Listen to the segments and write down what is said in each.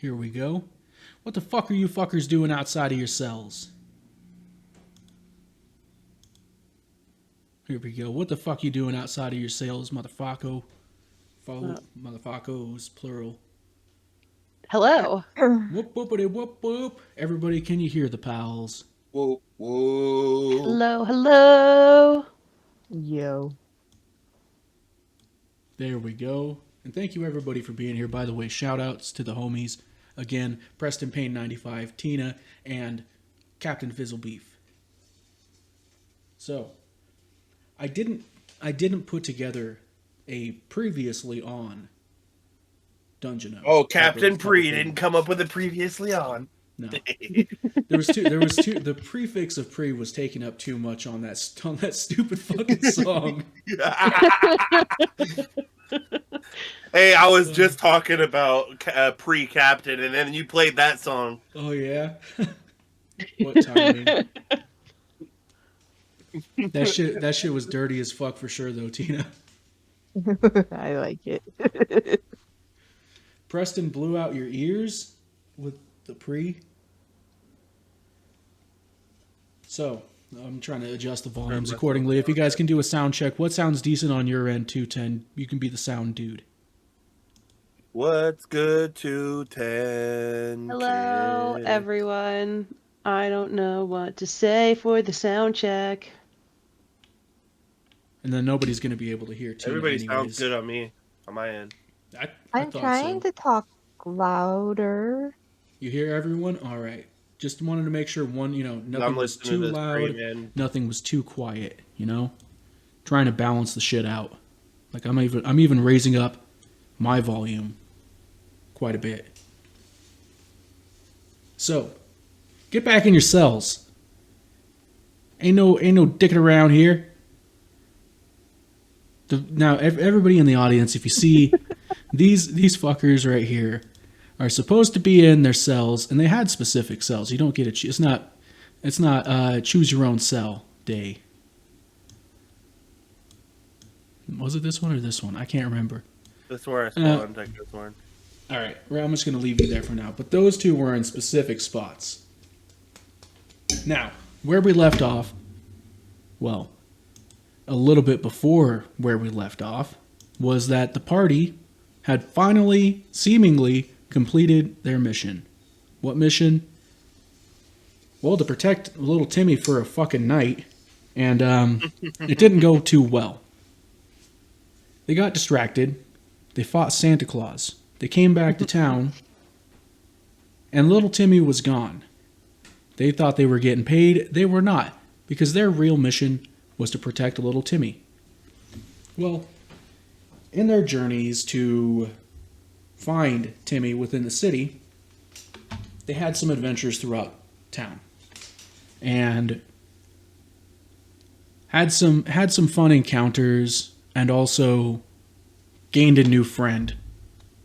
Here we go. What the fuck are you fuckers doing outside of your cells? Here we go. What the fuck you doing outside of your cells, motherfucker? Motherfuckers, plural. Hello. Whoop whoopity whoop whoop. Everybody, can you hear the pals? Whoa, whoa. Hello, hello. Yo. There we go. And thank you everybody for being here. By the way, shout outs to the homies. Again, Preston Payne 95, Tina, and Captain Fizzlebeef. So, I didn't put together a previously on DungeonO. Oh, Captain Pre didn't come up with it previously on. No. There was two. The prefix of pre was taking up too much on that stupid fucking song. Hey, I was just talking about pre-captain, and then you played that song. Oh yeah. What timing? That shit was dirty as fuck for sure though, Tina. I like it. Preston blew out your ears with the pre. So, I'm trying to adjust the volumes accordingly. If you guys can do a sound check, what sounds decent on your end, 210? You can be the sound dude. What's good, 210? Hello, kid? everyone. I don't know what to say for the sound check. And then nobody's going to be able to hear Tina Everybody anyways. sounds good on me, on my end. I I'm thought trying so. to talk louder. You hear everyone? All right. Just wanted to make sure nothing I'm was listening too to this loud, man. nothing was too quiet, Trying to balance the shit out. Like I'm even raising up my volume quite a bit. So, get back in your cells. Ain't no dicking around here. Now, everybody in the audience, if you see these fuckers right here are supposed to be in their cells, and they had specific cells. You don't get it. It's not choose your own cell day. Was it this one or this one? I can't remember. That's where I spawned. I just warned. All right, well, I'm just going to leave you there for now. But those two were in specific spots. Now, where we left off, well, a little bit before where we left off, was that the party had finally, seemingly, completed their mission. What mission? Well, to protect little Timmy for a fucking night. And it didn't go too well. They got distracted. They fought Santa Claus. They came back to town. And little Timmy was gone. They thought they were getting paid. They were not. Because their real mission was to protect little Timmy. Well, in their journeys to find Timmy within the city, they had some adventures throughout town. And had some fun encounters and also gained a new friend,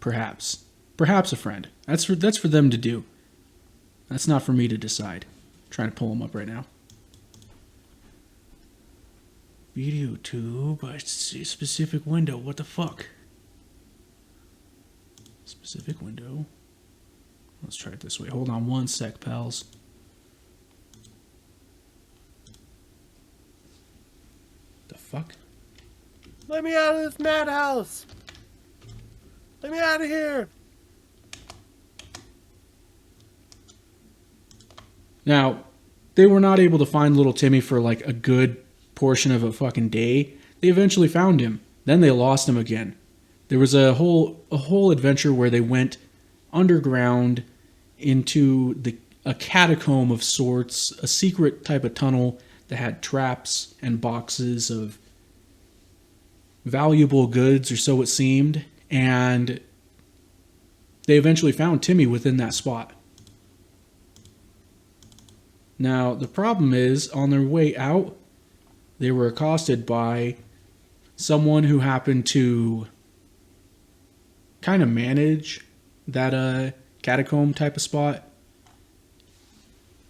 perhaps. Perhaps a friend. That's for them to do. That's not for me to decide. I'm trying to pull them up right now. Video tube, I see specific window. What the fuck? Specific window. Let's try it this way. Hold on one sec, pals. The fuck? Let me out of this madhouse! Let me out of here! Now, they were not able to find little Timmy for like a good portion of a fucking day. They eventually found him. Then they lost him again. There was a whole adventure where they went underground into a catacomb of sorts, a secret type of tunnel that had traps and boxes of valuable goods, or so it seemed, and they eventually found Timmy within that spot. Now, the problem is, on their way out, they were accosted by someone who happened to kind of manage that catacomb type of spot.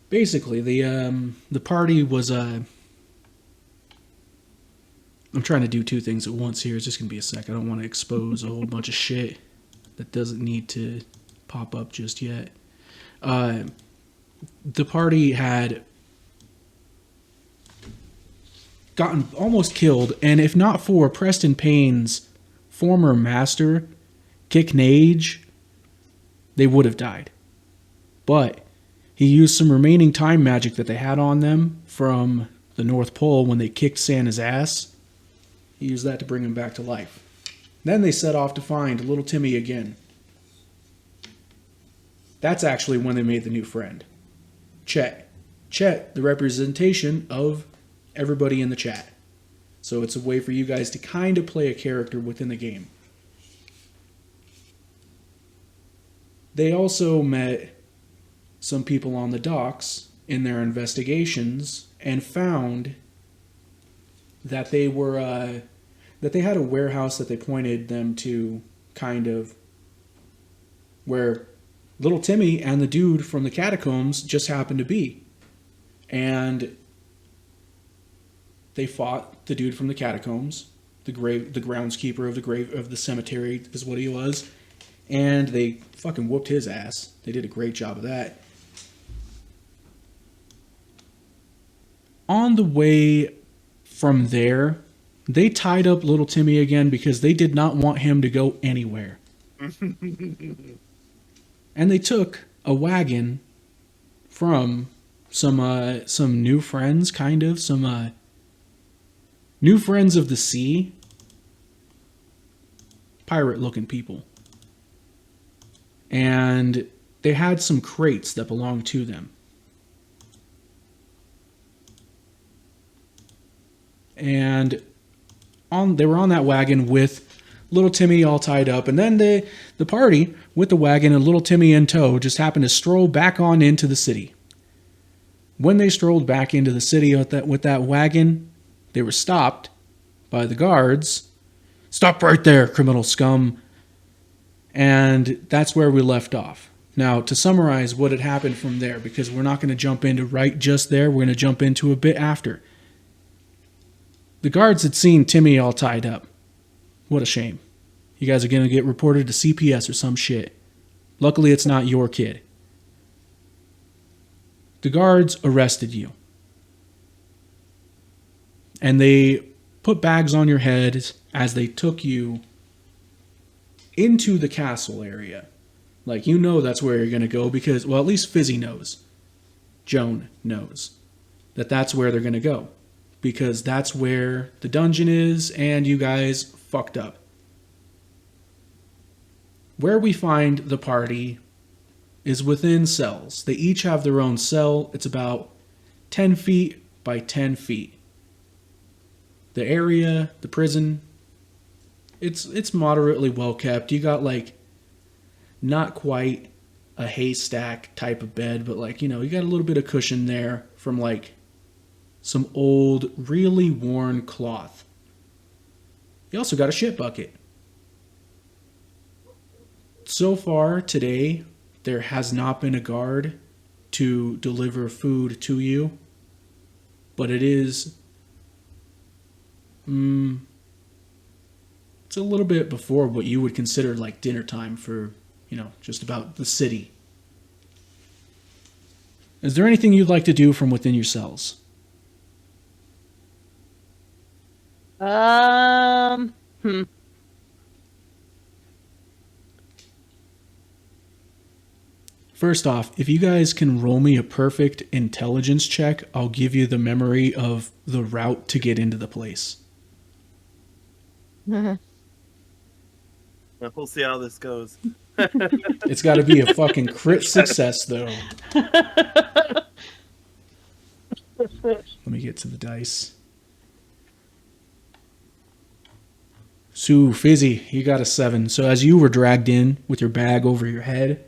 Basically, the party was I'm trying to do two things at once here. It's just gonna be a sec. I don't want to expose a whole bunch of shit that doesn't need to pop up just yet. The party had gotten almost killed, and if not for Preston Payne's former master, Kick Nage, they would have died. But he used some remaining time magic that they had on them from the North Pole when they kicked Santa's ass. He used that to bring him back to life. Then they set off to find little Timmy again. That's actually when they made the new friend, Chet. Chet, the representation of everybody in the chat. So it's a way for you guys to kind of play a character within the game. They also met some people on the docks in their investigations and found that they were that they had a warehouse that they pointed them to, kind of where little Timmy and the dude from the catacombs just happened to be. And they fought the dude from the catacombs, the groundskeeper of the grave of the cemetery is what he was, and they fucking whooped his ass. They did a great job of that. On the way from there, they tied up little Timmy again because they did not want him to go anywhere. And they took a wagon from some new friends, kind of, some new friends of the sea, pirate-looking people. And they had some crates that belonged to them. And they were on that wagon with little Timmy all tied up. And then the party, with the wagon and little Timmy in tow, just happened to stroll back on into the city. When they strolled back into the city with that wagon, they were stopped by the guards. "Stop right there, criminal scum." And that's where we left off. Now, to summarize what had happened from there, because we're not going to jump into right just there, we're going to jump into a bit after. The guards had seen Timmy all tied up. What a shame. You guys are going to get reported to CPS or some shit. Luckily, it's not your kid. The guards arrested you. And they put bags on your head as they took you into the castle area. Like, you know that's where you're going to go because, well, at least Fizzy knows. Joan knows that that's where they're going to go. Because that's where the dungeon is, and you guys fucked up. Where we find the party is within cells. They each have their own cell. It's about 10 feet by 10 feet. The area, the prison, it's moderately well kept. You got like not quite a haystack type of bed, but like, you know, you got a little bit of cushion there from like some old, really worn cloth. You also got a shit bucket. So far today, there has not been a guard to deliver food to you, but it is it's a little bit before what you would consider like dinner time for, you know, just about the city. Is there anything you'd like to do from within your cells? First off, if you guys can roll me a perfect intelligence check, I'll give you the memory of the route to get into the place. We'll see how this goes. It's got to be a fucking crit success, though. Let me get to the dice. So, Fizzy, you got a 7. So as you were dragged in with your bag over your head,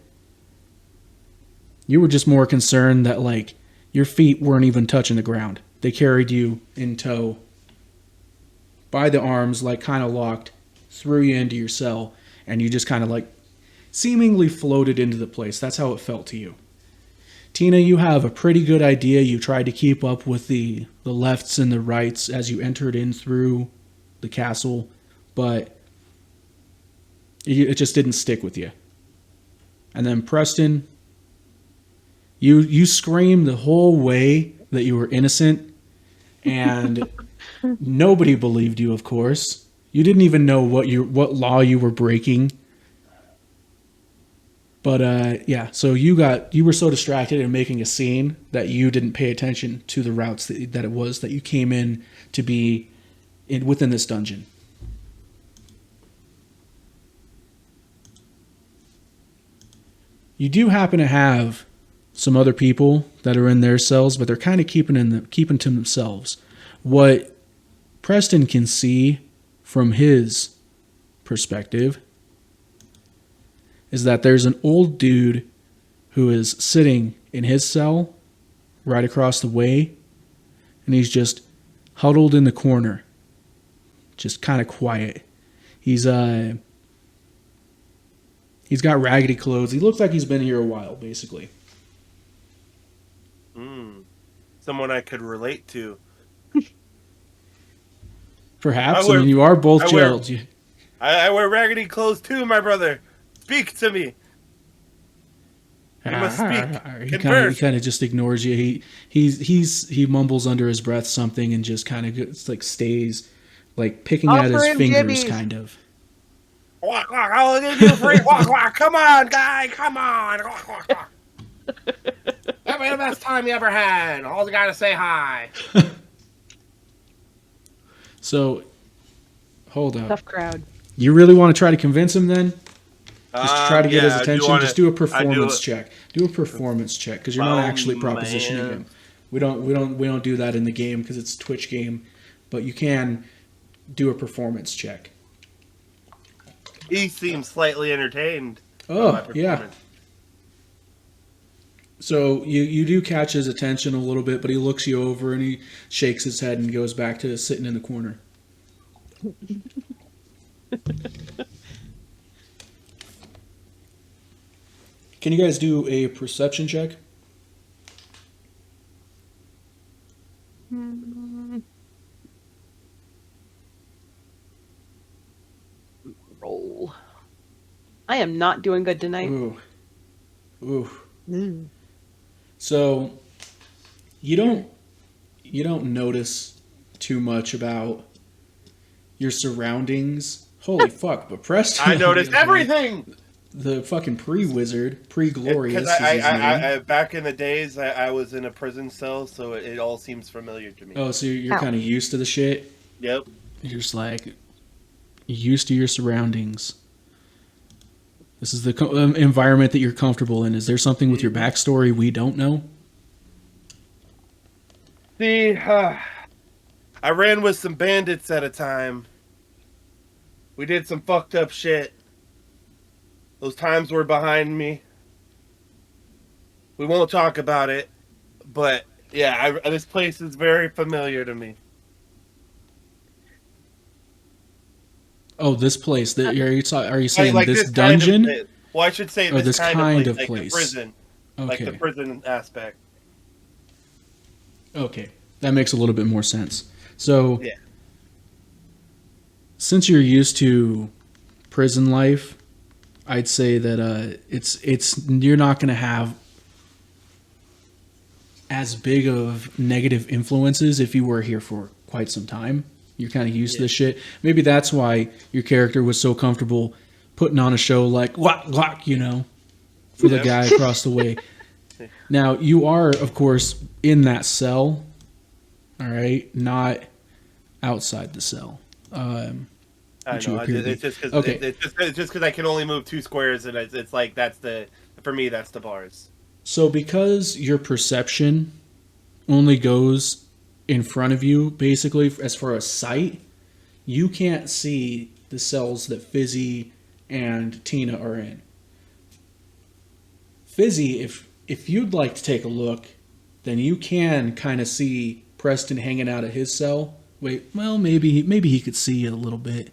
you were just more concerned that, like, your feet weren't even touching the ground. They carried you in tow by the arms, like, kind of locked, threw you into your cell, and you just kind of, like, seemingly floated into the place. That's how it felt to you. Tina, you have a pretty good idea. You tried to keep up with the lefts and the rights as you entered in through the castle, but it just didn't stick with you. And then Preston, you screamed the whole way that you were innocent, and nobody believed you, of course. You didn't even know what law you were breaking. But yeah, so you were so distracted in making a scene that you didn't pay attention to the routes that it was that you came in to be within this dungeon. You do happen to have some other people that are in their cells, but they're kind of keeping to themselves. What Preston can see from his perspective is that there's an old dude who is sitting in his cell right across the way, and he's just huddled in the corner, just kind of quiet. He's got raggedy clothes. He looks like he's been here a while, basically. Someone I could relate to. Perhaps. I mean, you are both jailed. I wear raggedy clothes too, my brother. Speak to me. You must speak. He kind of just ignores you. He mumbles under his breath something and just kind of like stays like picking at his fingers, kind of. Walk, walk, I'll give you free. Walk, walk. Come on, guy. Come on. Walk, walk, walk. That'll be the best time you ever had. All you gotta say hi. So, hold up. Tough crowd. You really want to try to convince him then? Just to try to get his attention. Just do a performance check. Do a performance check because you're not actually propositioning him. We don't do that in the game because it's a Twitch game, but you can do a performance check. He seems slightly entertained. Oh, yeah. So you do catch his attention a little bit, but he looks you over and he shakes his head and goes back to sitting in the corner. Can you guys do a perception check? Roll. I am not doing good tonight. Ooh. So you don't notice too much about your surroundings. Holy fuck! But Preston, I noticed everything. The fucking pre-wizard, pre-glorious. Because I back in the days, I was in a prison cell, so it all seems familiar to me. Oh, so you're kind of used to the shit. Yep. You're just like used to your surroundings. This is the environment that you're comfortable in. Is there something with your backstory we don't know? See, I ran with some bandits at a time. We did some fucked up shit. Those times were behind me. We won't talk about it, but yeah, this place is very familiar to me. Oh, this place. Are you saying like this kind dungeon? Well, I should say this kind of place. Like the prison. Okay. Like the prison aspect. Okay. That makes a little bit more sense. So, yeah. Since you're used to prison life, I'd say that it's you're not going to have as big of negative influences if you were here for quite some time. You're kind of used to this shit. Maybe that's why your character was so comfortable putting on a show like "Glock," you know, for the guy across the way. Now, you are, of course, in that cell, all right, not outside the cell. I know. It's just because I can only move 2 squares, and it's like for me that's the bars. So because your perception only goes in front of you, basically, as far as sight, you can't see the cells that Fizzy and Tina are in. Fizzy, if you'd like to take a look, then you can kind of see Preston hanging out at his cell. Wait, well, maybe he could see it a little bit.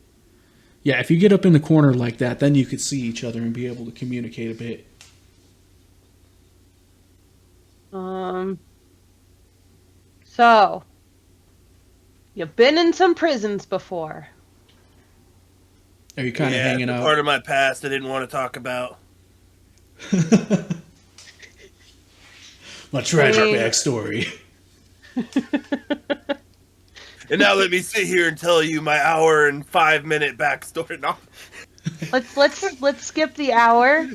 Yeah, if you get up in the corner like that, then you could see each other and be able to communicate a bit. So, you've been in some prisons before. Are you kind of hanging out? Part of my past I didn't want to talk about. My tragic Hey. backstory. And now let me sit here and tell you my hour and 5-minute backstory. No. Let's skip the hour.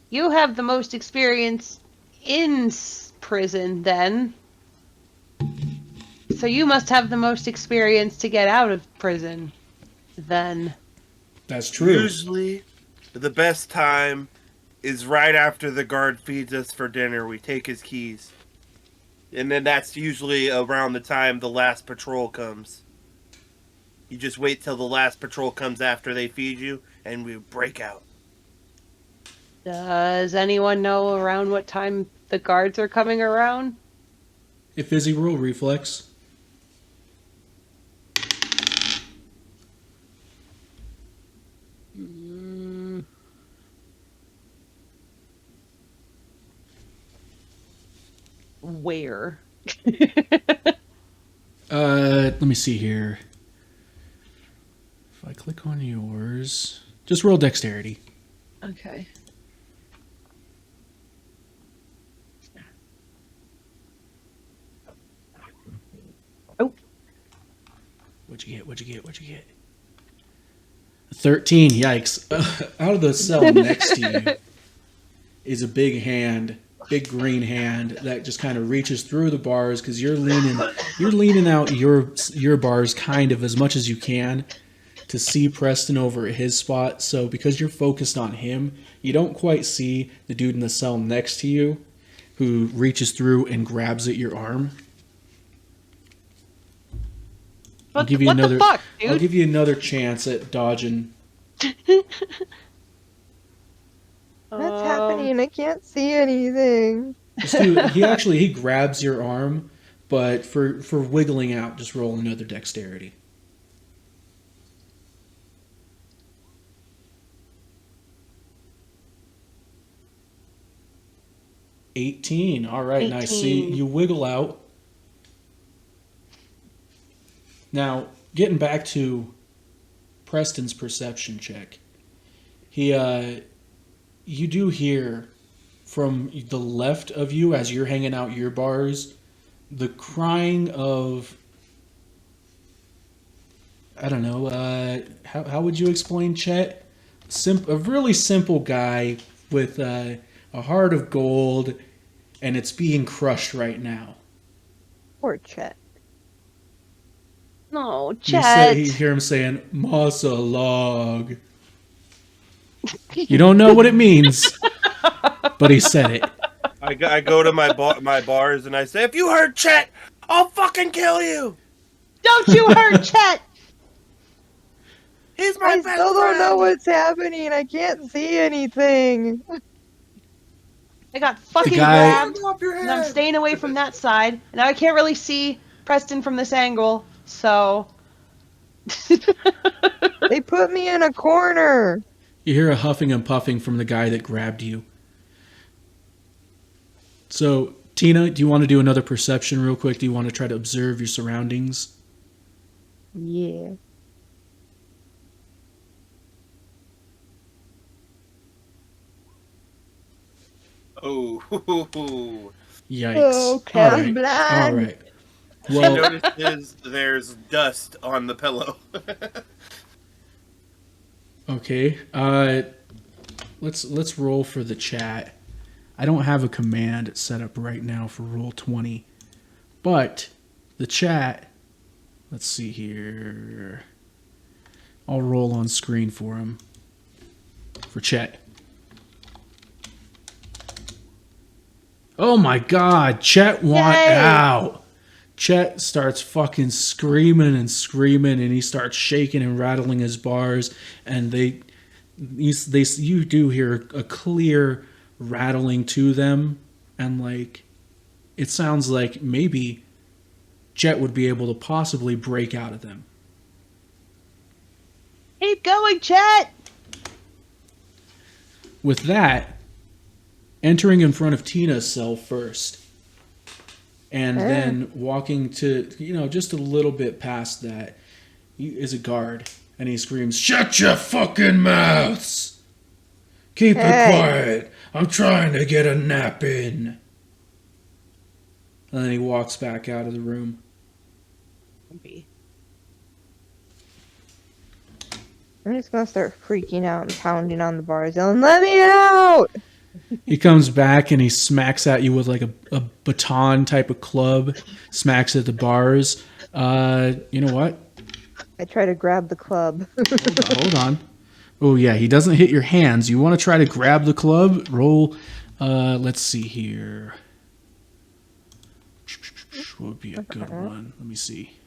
You have the most experience in prison, then. So you must have the most experience to get out of prison, then. That's true. Usually, the best time is right after the guard feeds us for dinner. We take his keys. And then that's usually around the time the last patrol comes. You just wait till the last patrol comes after they feed you, and we break out. Does anyone know around what time the guards are coming around? A fizzy roll reflex. Where? Let me see here. If I click on yours, just roll dexterity. Okay. Oh. What'd you get? What'd you get? What'd you get? 13. Yikes. Out of the cell next to you is a big hand, big green hand that just kind of reaches through the bars because you're leaning out your bars kind of as much as you can to see Preston over at his spot. So because you're focused on him, you don't quite see the dude in the cell next to you who reaches through and grabs at your arm. I'll give you what another. the fuck, dude? I'll give you another chance at dodging. What's happening? I can't see anything. This dude, he grabs your arm, but for wiggling out, just roll another dexterity. $18. All right, nice. So 18. you wiggle out. Now, getting back to Preston's perception check, you do hear from the left of you as you're hanging out your bars the crying of, I don't know, how would you explain, Chet? A really simple guy with a heart of gold, and it's being crushed right now. Poor Chet. No, You Chet. hear him saying, "Masa log." You don't know what it means, but he said it. I go to my bars and I say, if you hurt Chet, I'll fucking kill you. Don't you hurt Chet! He's my I best still don't know friend. what's happening. I can't see anything. I got fucking guy- grabbed, Hand off your and I'm head. staying away from that side. And now I can't really see Preston from this angle, so... They put me in a corner. You hear a huffing and puffing from the guy that grabbed you. So, Tina, do you want to do another perception real quick? Do you want to try to observe your surroundings? Yeah. Oh. Yikes. Oh, All I'm right. blind. All right. She Well, notices there's dust on the pillow. okay. Let's roll for the chat. I don't have a command set up right now for Roll20, but the chat. Let's see here. I'll roll on screen for him. For chat. Oh my God! Chet want Yay! out. Chet starts fucking screaming and screaming, and he starts shaking and rattling his bars, and you do hear a clear rattling to them, and like it sounds like maybe Jet would be able to possibly break out of them. Keep going, Chet! With that, entering in front of Tina's cell first, and then walking to, just a little bit past that, is a guard. and he screams, "Shut your fucking mouths! Keep it Hey. quiet. I'm trying to get a nap in." And then he walks back out of the room. I'm just gonna start freaking out and pounding on the bars, yelling, "Let me out!" He comes back and he smacks at you with like a baton type of club, smacks at the bars. You know what? I try to grab the club. Hold on. Oh yeah, he doesn't hit your hands. You want to try to grab the club? Roll. Let's see here. What would be a good one? Let me see.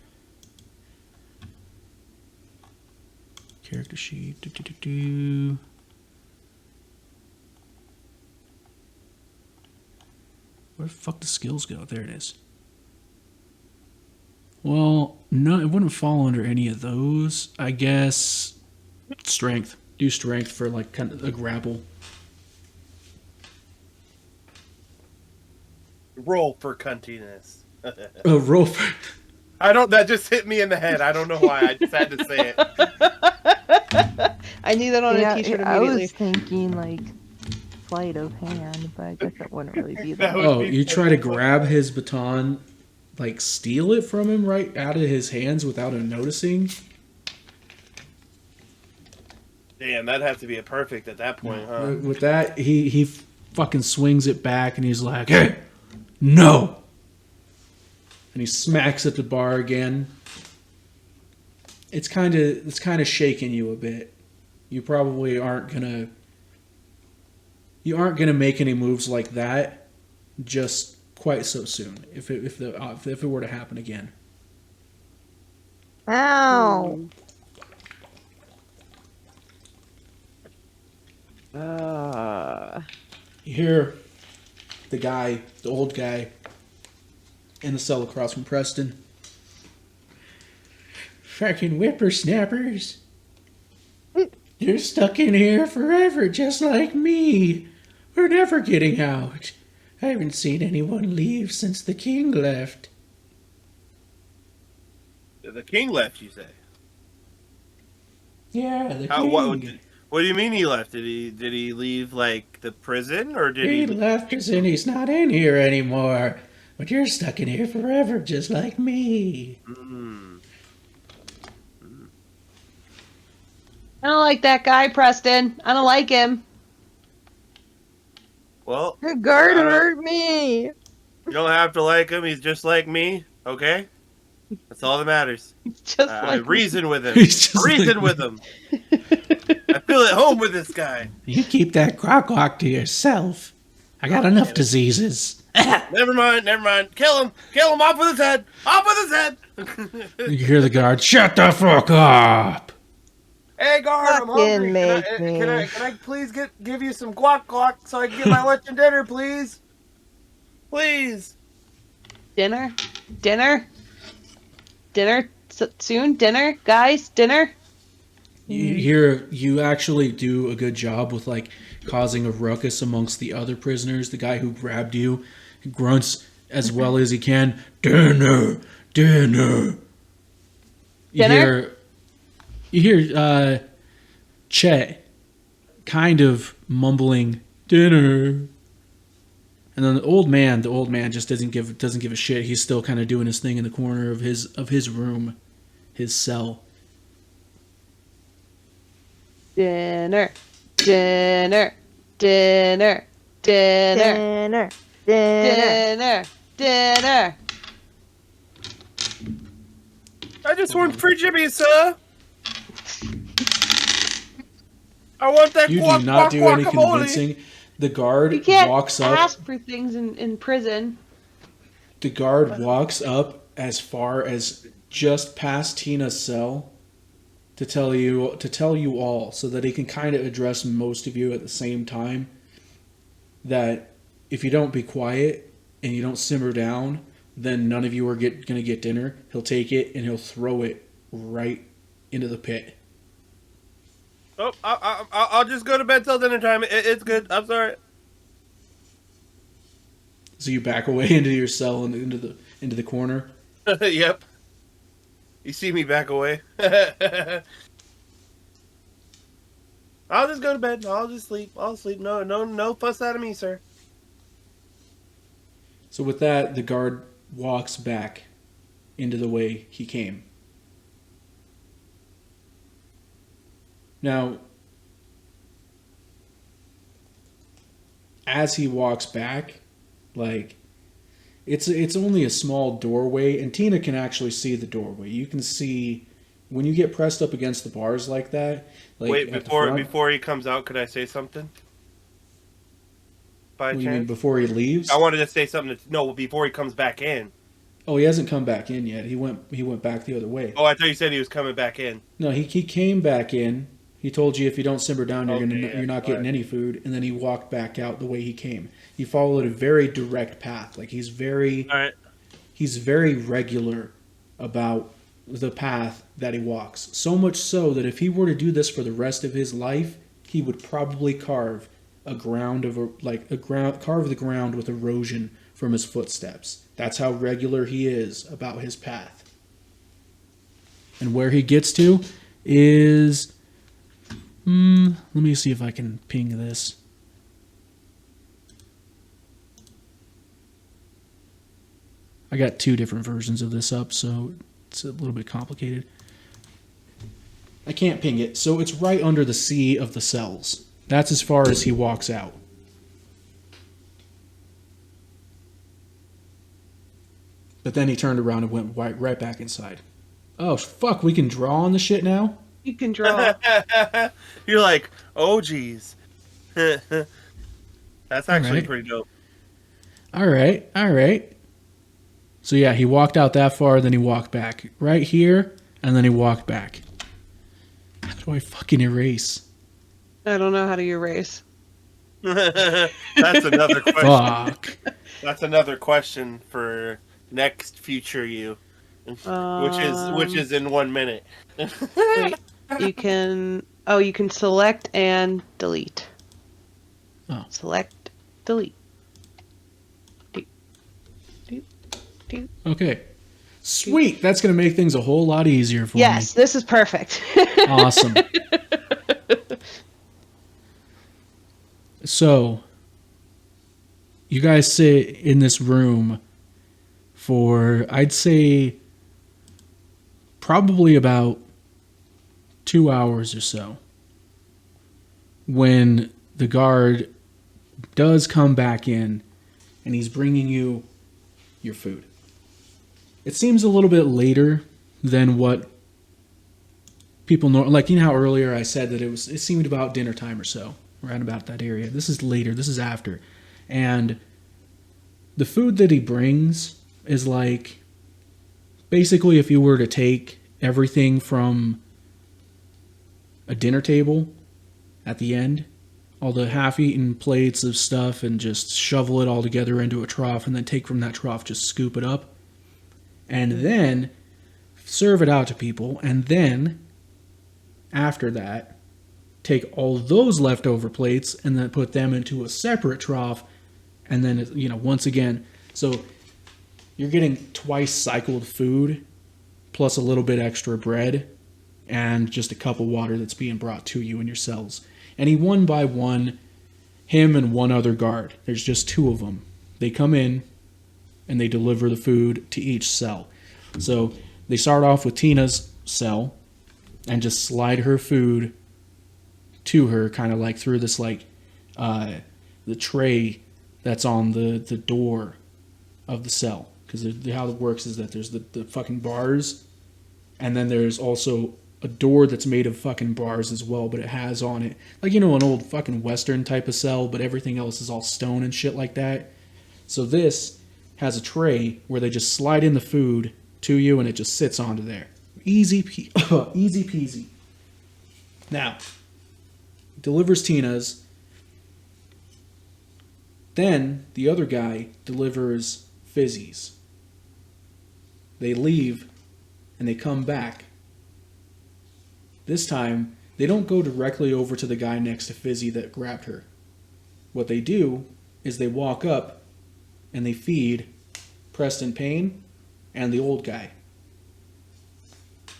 Character sheet. Where the fuck the skills go? There it is. Well, no, it wouldn't fall under any of those. I guess strength. Do strength for like kind of a grapple. Roll for cuntiness. Roll for. That just hit me in the head. I don't know why. I just had to say it. I knew that on Yeah, a t-shirt I immediately. was thinking like sleight of hand, but I guess that wouldn't really be that. would Oh, be you try to grab his baton, like steal it from him right out of his hands without him noticing. Damn, that'd have to be a perfect at that point, huh? With that, he fucking swings it back and he's like, "Hey, no!" And he smacks at the bar again. It's kind of shaking you a bit. You probably aren't gonna make any moves like that just quite so soon. If it were to happen again. Ow! You hear the old guy, in the cell across from Preston. "Fucking whippersnappers. You're stuck in here forever, just like me. We're never getting out. I haven't seen anyone leave since the king left." The king left, you say? Yeah, the king. What do you mean he left? Did he leave like the prison, or did He left us and he's not in here anymore. But you're stuck in here forever, just like me. I don't like that guy, Preston. I don't like him. Well, The guard hurt me! you don't have to like him. He's just like me. Okay, that's all that matters. Just like Reason with him. He's just Reason like with him. I feel at home with this guy. You keep that crock to yourself. I got enough diseases. Never mind. Kill him. Off with his head. You hear the guard, "Shut the fuck up!" Hey guard, I'm Fucking hungry. make Can me. I please give you some guac so I can get my lunch and dinner, please? Please. dinner soon. Dinner, guys. Dinner. You actually do a good job with like causing a ruckus amongst the other prisoners. The guy who grabbed you grunts as well as he can, "Dinner. Dinner? You hear Chet kind of mumbling, "Dinner." And then the old man just doesn't give a shit. He's still kind of doing his thing in the corner of his room, his cell. Dinner. I just want free Jimmy, sir. I want that You guac, do not do any guacamole. convincing. The guard You can't walks up. ask for things in prison. The guard walks up as far as just past Tina's cell to tell you all, so that he can kind of address most of you at the same time, that if you don't be quiet and you don't simmer down, then none of you are going to get dinner. He'll take it and he'll throw it right into the pit. Oh, I'll just go to bed till dinner time. It's good. I'm sorry. So you back away into your cell and into the corner. Yep. You see me back away. I'll just go to bed. I'll just sleep. I'll sleep. No fuss out of me, sir. So with that, the guard walks back into the way he came. Now, as he walks back, like, it's only a small doorway, and Tina can actually see the doorway. You can see when you get pressed up against the bars like that. Like, Wait, at the front, before he comes out, could I say something? By what do you mean, chance? before he leaves? I wanted to say something. No, before he comes back in. Oh, he hasn't come back in yet. He went back the other way. Oh, I thought you said he was coming back in. No, he came back in. He told you if you don't simmer down, you're not getting any food. And then he walked back out the way he came. He followed a very direct path. Like he's very regular about the path that he walks. So much so that if he were to do this for the rest of his life, he would probably carve the ground with erosion from his footsteps. That's how regular he is about his path. And where he gets to is let me see if I can ping this. I got two different versions of this up, so it's a little bit complicated. I can't ping it, so it's right under the sea of the cells. That's as far as he walks out. But then he turned around and went right back inside. Oh, fuck, we can draw on the shit now? You can draw. You're like, oh, geez. That's actually Alright. pretty dope. All right. So yeah, he walked out that far, then he walked back. Right here, and then he walked back. How do I fucking erase? I don't know how to erase. That's another question. Fuck. That's another question for next future you, which is in 1 minute. Wait, you can select and delete. Oh. Select, delete. Okay. Sweet. That's going to make things a whole lot easier for Yes, this is perfect. me. Awesome. So, you guys sit in this room for, I'd say, probably about 2 hours or so. When the guard does come back in and he's bringing you your food. It seems a little bit later than what people know. Like, you know how earlier I said that it seemed about dinner time or so, around about that area. This is later. This is after. And the food that he brings is like, basically if you were to take everything from a dinner table at the end, all the half-eaten plates of stuff, and just shovel it all together into a trough, and then take from that trough, just scoop it up, and then serve it out to people, and then after that take all those leftover plates and then put them into a separate trough, and then, you know, once again, so you're getting twice cycled food plus a little bit extra bread and just a cup of water that's being brought to you in your cells. And he one by one, him and one other guard, there's just two of them, they come in and they deliver the food to each cell. So they start off with Tina's cell and just slide her food to her, kind of like through this, like, the tray that's on the door of the cell. Because how it works is that there's the fucking bars, and then there's also a door that's made of fucking bars as well, but it has on it, like, you know, an old fucking Western type of cell, but everything else is all stone and shit like that. So this has a tray where they just slide in the food to you, and it just sits onto there. Easy peasy. Now, delivers Tina's. Then the other guy delivers Fizzy's. They leave, and they come back. This time, they don't go directly over to the guy next to Fizzy that grabbed her. What they do is they walk up and they feed Preston Payne and the old guy.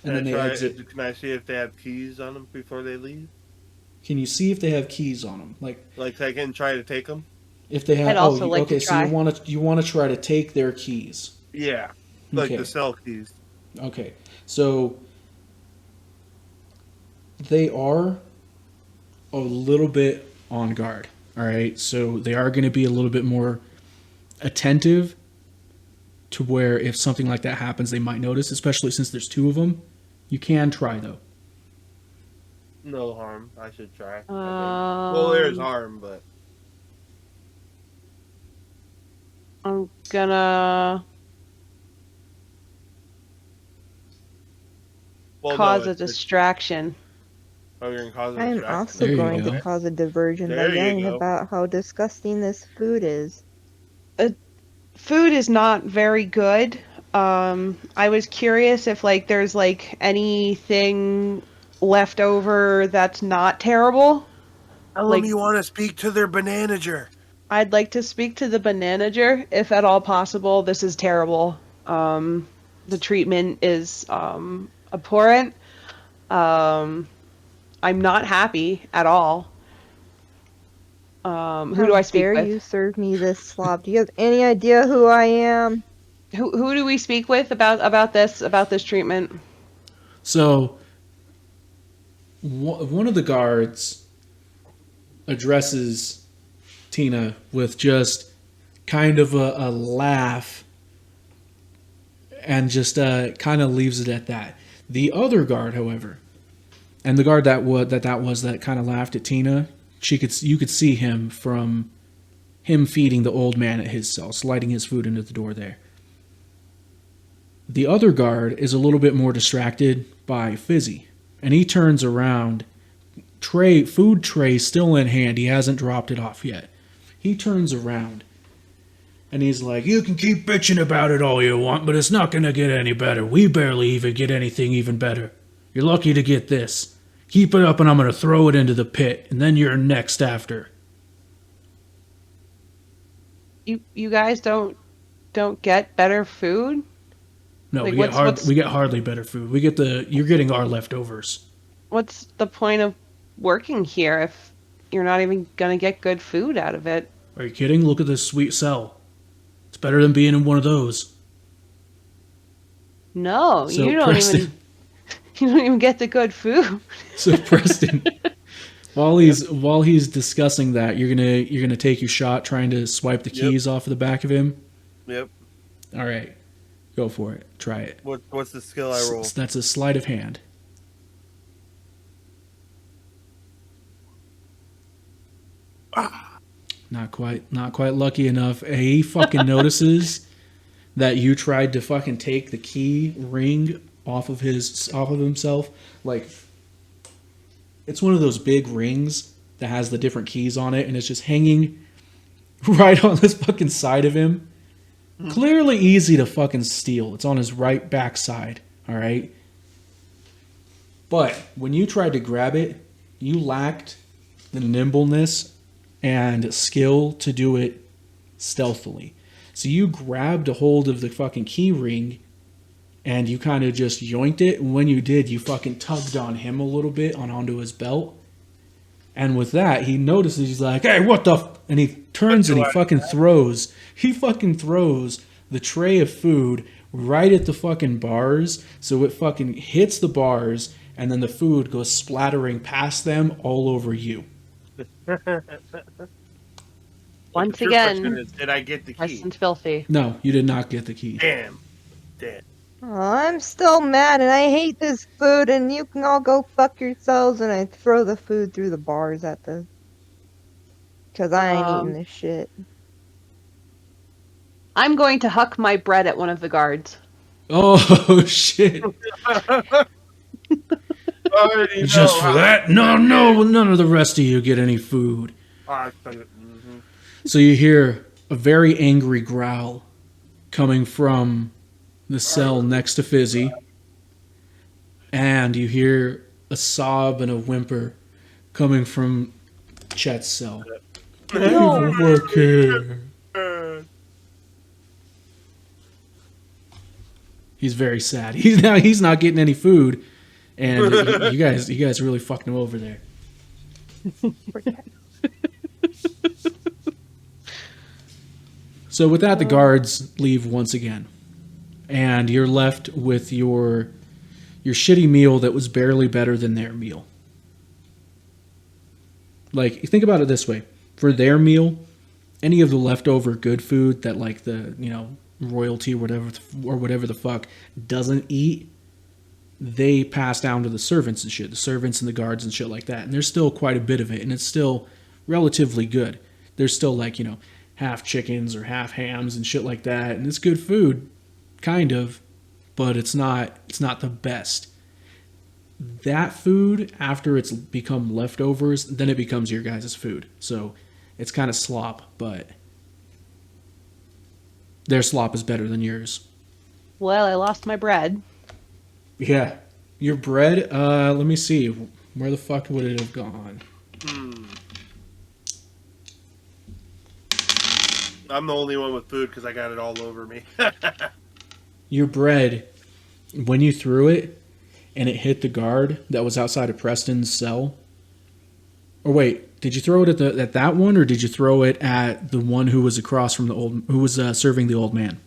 And then they exit. Can I see if they have keys on them before they leave? Can you see if they have keys on them? Like I can try to take them. if they have. I'd also like to okay. So try. you want to try to take their keys. Yeah, like Okay. the cell keys. Okay. So they are a little bit on guard. All right. So they are going to be a little bit more attentive to where if something like that happens, they might notice, especially since there's two of them. You can try though. No harm. I should try. I think. Well, there's harm, but I'm gonna cause a distraction. Oh, you're gonna cause a I'm distraction. also There you going go. to cause a diversion by There you yelling go. about how disgusting this food is. Food is not very good. I was curious if like there's like anything left over that's not terrible. Tell Like- them you want to speak to their bananager. I'd like to speak to the bananager if at all possible. This is terrible. The treatment is abhorrent. I'm not happy at all. Who do I speak dare with? you serve me this slop? Do you have any idea who I am? Who do we speak with about this treatment? So one of the guards addresses Tina with just kind of a laugh and just kind of leaves it at that. The other guard, however, and the guard that kind of laughed at Tina, you could see him from him feeding the old man at his cell, sliding his food into the door there. The other guard is a little bit more distracted by Fizzy, and he turns around, food tray still in hand. He hasn't dropped it off yet. He turns around, and he's like, "You can keep bitching about it all you want, but it's not going to get any better. We barely even get anything even better. You're lucky to get this. Keep it up, and I'm going to throw it into the pit, and then you're next after." You guys don't get better food? No, Like, we get hardly better food. You're getting our leftovers. What's the point of working here if you're not even gonna get good food out of it? Are you kidding? Look at this sweet cell. It's better than being in one of those. No, So, you don't Preston- even get the good food. So Preston, while he's discussing that, you're gonna take your shot trying to swipe the keys off of the back of him. Yep. All right, go for it. Try it. What's the skill I roll? That's a sleight of hand. Not quite lucky enough. He fucking notices that you tried to fucking take the key ring off of himself. Like, it's one of those big rings that has the different keys on it, and it's just hanging right on this fucking side of him. Clearly easy to fucking steal. It's on his right backside. All right. But when you tried to grab it, you lacked the nimbleness and skill to do it stealthily. So you grabbed a hold of the fucking key ring and you kind of just yoinked it. And when you did, you fucking tugged on him a little bit onto his belt. And with that, he notices, he's like, "Hey, what the f-" And he turns and he fucking throws the tray of food right at the fucking bars. So it fucking hits the bars and then the food goes splattering past them all over you. Once The true question again, is, did I get the key? Preston's filthy. No, you did not get the key. Damn. Oh, I'm still mad and I hate this food and you can all go fuck yourselves, and I throw the food through the bars at the... Cause I ain't eating this shit. I'm going to huck my bread at one of the guards. Oh, shit. Just for that? No, none of the rest of you get any food. So you hear a very angry growl coming from the cell next to Fizzy. And you hear a sob and a whimper coming from Chet's cell. No work here. He's very sad. He's not getting any food. And you guys really fucked him over there. Protect. So with that, the guards leave once again, and you're left with your shitty meal that was barely better than their meal. Like, think about it this way: for their meal, any of the leftover good food that like the royalty or whatever the fuck doesn't eat, they pass down to the servants and shit, the servants and the guards and shit like that. And there's still quite a bit of it, and it's still relatively good. There's still like half chickens or half hams and shit like that, and it's good food, kind of, but it's not the best. That food, after it's become leftovers, then it becomes your guys' food. So it's kind of slop, but their slop is better than yours. Well, I lost my bread. Yeah. Your bread, let me see. Where the fuck would it have gone? I'm the only one with food because I got it all over me. Your bread, when you threw it and it hit the guard that was outside of Preston's cell. Or wait, did you throw it at that one, or did you throw it at the one who was across from who was serving the old man?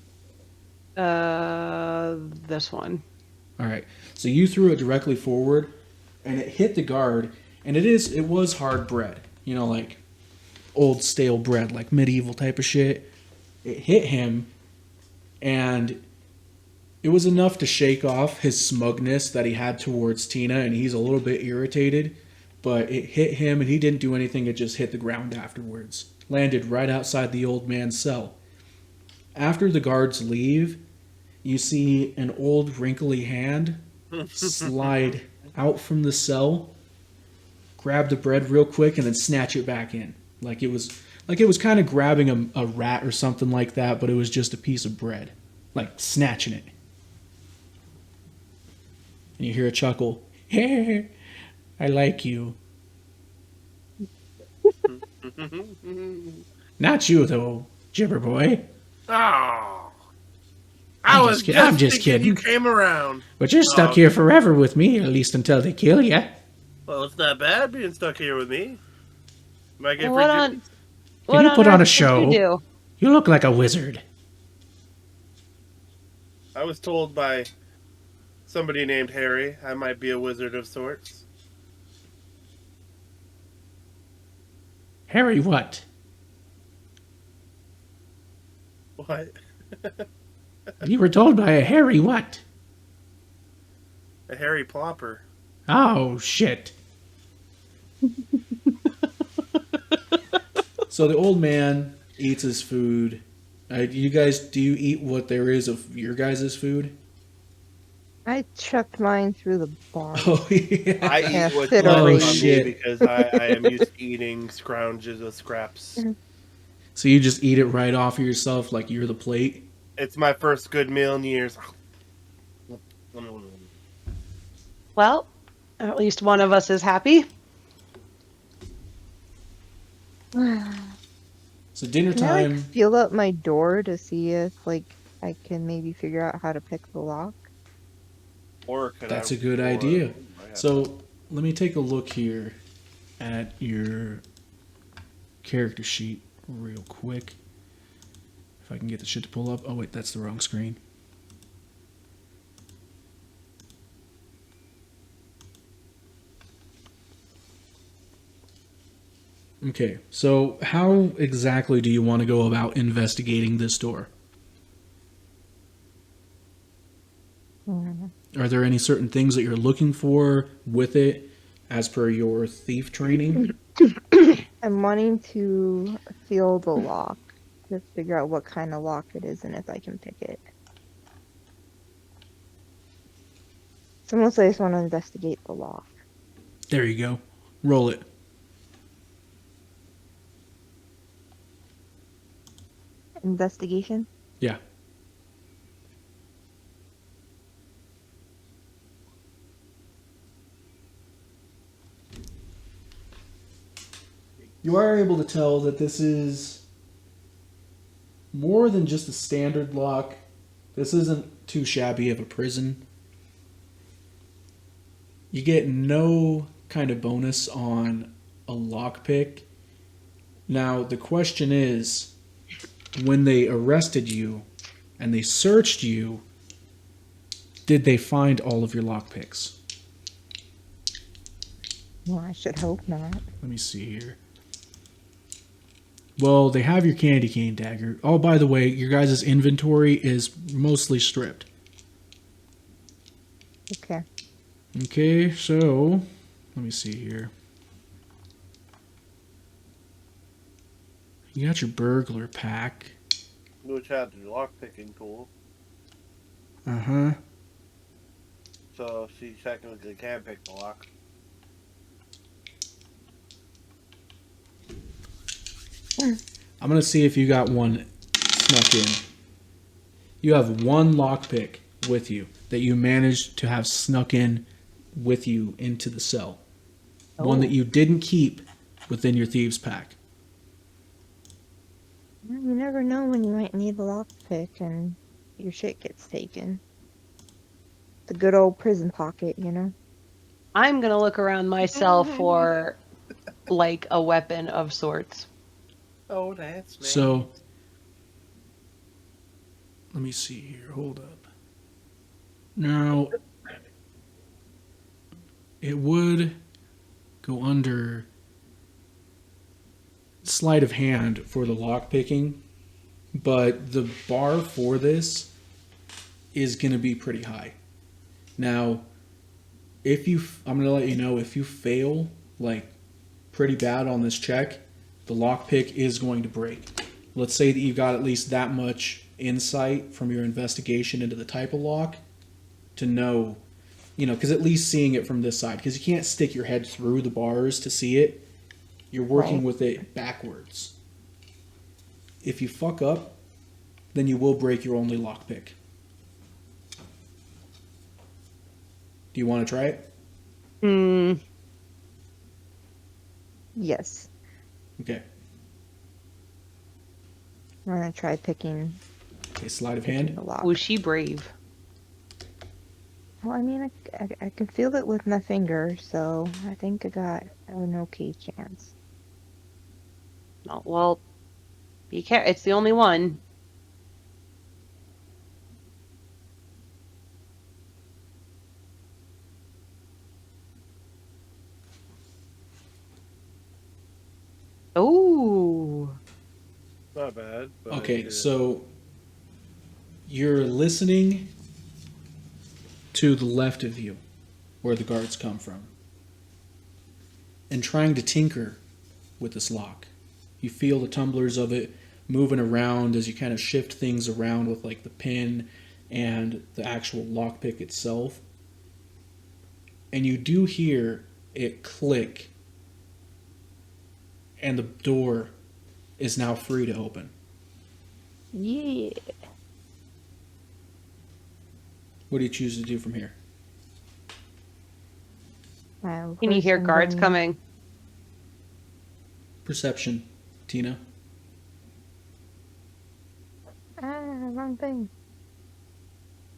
This one. All right. So you threw it directly forward, and it hit the guard, and it was hard bread, like old stale bread, like medieval type of shit. It hit him, and it was enough to shake off his smugness that he had towards Tina, and he's a little bit irritated. But it hit him, and he didn't do anything. It just hit the ground afterwards. Landed right outside the old man's cell. After the guards leave, you see an old wrinkly hand slide out from the cell, grab the bread real quick, and then snatch it back in. Like it was kind of grabbing a rat or something like that, but it was just a piece of bread. Like snatching it. And you hear a chuckle. I like you. Not you, though, Gibber boy. Oh. I'm just kidding. You came around. But you're stuck here forever with me, at least until they kill you. Well, it's not bad being stuck here with me. Might get What free on? goodies. Can you put on a earth did show? You do? You look like a wizard. I was told by somebody named Harry I might be a wizard of sorts. Harry, what? What? You were told by a Harry what? A Harry Plopper. Oh, shit. So the old man eats his food. Do you eat what there is of your guys' food? I chucked mine through the bar. Oh, yeah. I Yeah, eat what's fit left already. on me Shit. because I am used to eating scrounges of scraps. So you just eat it right off of yourself like you're the plate? It's my first good meal in years. Well, at least one of us is happy. So dinner Can I time. feel up my door to see if I can maybe figure out how to pick the lock? Or could That's I- a good or- idea. I have- So let me take a look here at your character sheet real quick. If I can get the shit to pull up. Oh wait, that's the wrong screen. Okay, so how exactly do you want to go about investigating this door? Are there any certain things that you're looking for with it as per your thief training? I'm wanting to feel the lock to figure out what kind of lock it is and if I can pick it. So mostly I just want to investigate the lock. There you go. Roll it. Investigation? Yeah. You are able to tell that this is more than just a standard lock. This isn't too shabby of a prison. You get no kind of bonus on a lockpick. Now, the question is, when they arrested you and they searched you, did they find all of your lockpicks? Well, I should hope not. Let me see here. Well, they have your candy cane dagger. Oh, by the way, your guys' inventory is mostly stripped. Okay. Okay, so let me see here. You got your burglar pack. Which had the lockpicking tool. Uh-huh. So she technically can pick the lock. I'm going to see if you got one snuck in. You have one lockpick with you that you managed to have snuck in with you into the cell. One that you didn't keep within your thieves' pack. Well, you never know when you might need a lockpick and your shit gets taken. The good old prison pocket, you know? I'm gonna look around myself for like a weapon of sorts. Oh, that's nice. So, let me see here. Hold up. Now, it would go under sleight of hand for the lock picking, but the bar for this is going to be pretty high. Now, I'm going to let you know, if you fail like pretty bad on this check, the lockpick is going to break. Let's say that you got at least that much insight from your investigation into the type of lock to know, because at least seeing it from this side, because you can't stick your head through the bars to see it. You're working with it backwards. If you fuck up, then you will break your only lockpick. Do you want to try it? Yes. Okay. I'm gonna try picking Okay, sleight of the hand. lock. Was she brave? Well, I mean, I can feel it with my finger, so I think I got an okay chance. Oh, well, be careful. It's the only one. Oh. Not bad. But Okay, so you're listening to the left of you, where the guards come from, and trying to tinker with this lock. You feel the tumblers of it moving around as you kind of shift things around with like the pin and the actual lockpick itself. And you do hear it click, and the door is now free to open. Yeah. What do you choose to do from here? Well, Can you first hear I'm guards going- coming? Perception, Tina. Wrong thing.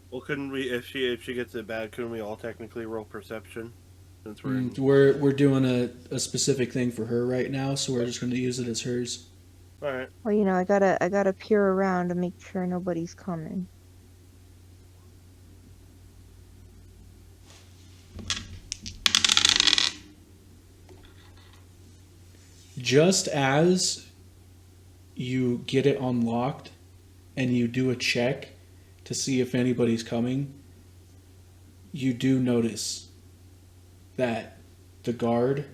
Well, couldn't we? If she gets it bad, couldn't we all technically roll perception? Since we're in... We're doing a specific thing for her right now, so we're just going to use it as hers. All right. Well, I gotta peer around to make sure nobody's coming. Just as you get it unlocked and you do a check to see if anybody's coming, you do notice that the guard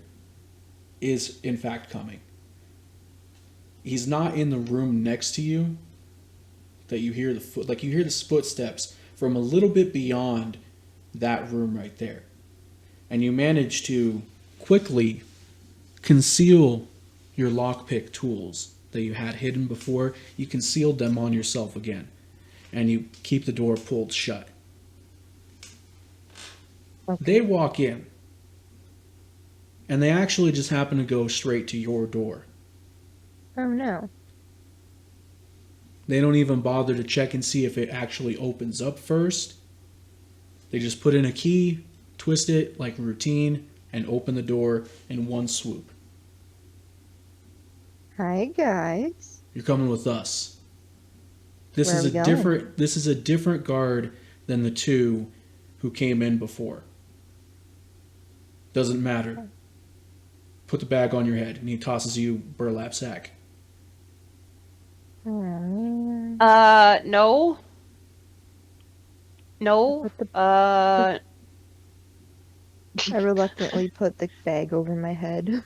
is in fact coming. He's not in the room next to you that you hear you hear the footsteps from a little bit beyond that room right there. And you manage to quickly conceal your lockpick tools that you had hidden before. You concealed them on yourself again, and you keep the door pulled shut. Okay. They walk in, and they actually just happen to go straight to your door. Oh no. They don't even bother to check and see if it actually opens up first. They just put in a key, twist it like routine, and open the door in one swoop. Hi, guys. You're coming with us. This Where is are a we going? different guard than the two who came in before. Doesn't matter. Put the bag on your head, and he tosses you burlap sack. Hmm. No. No. Put the- Uh, I reluctantly put the bag over my head.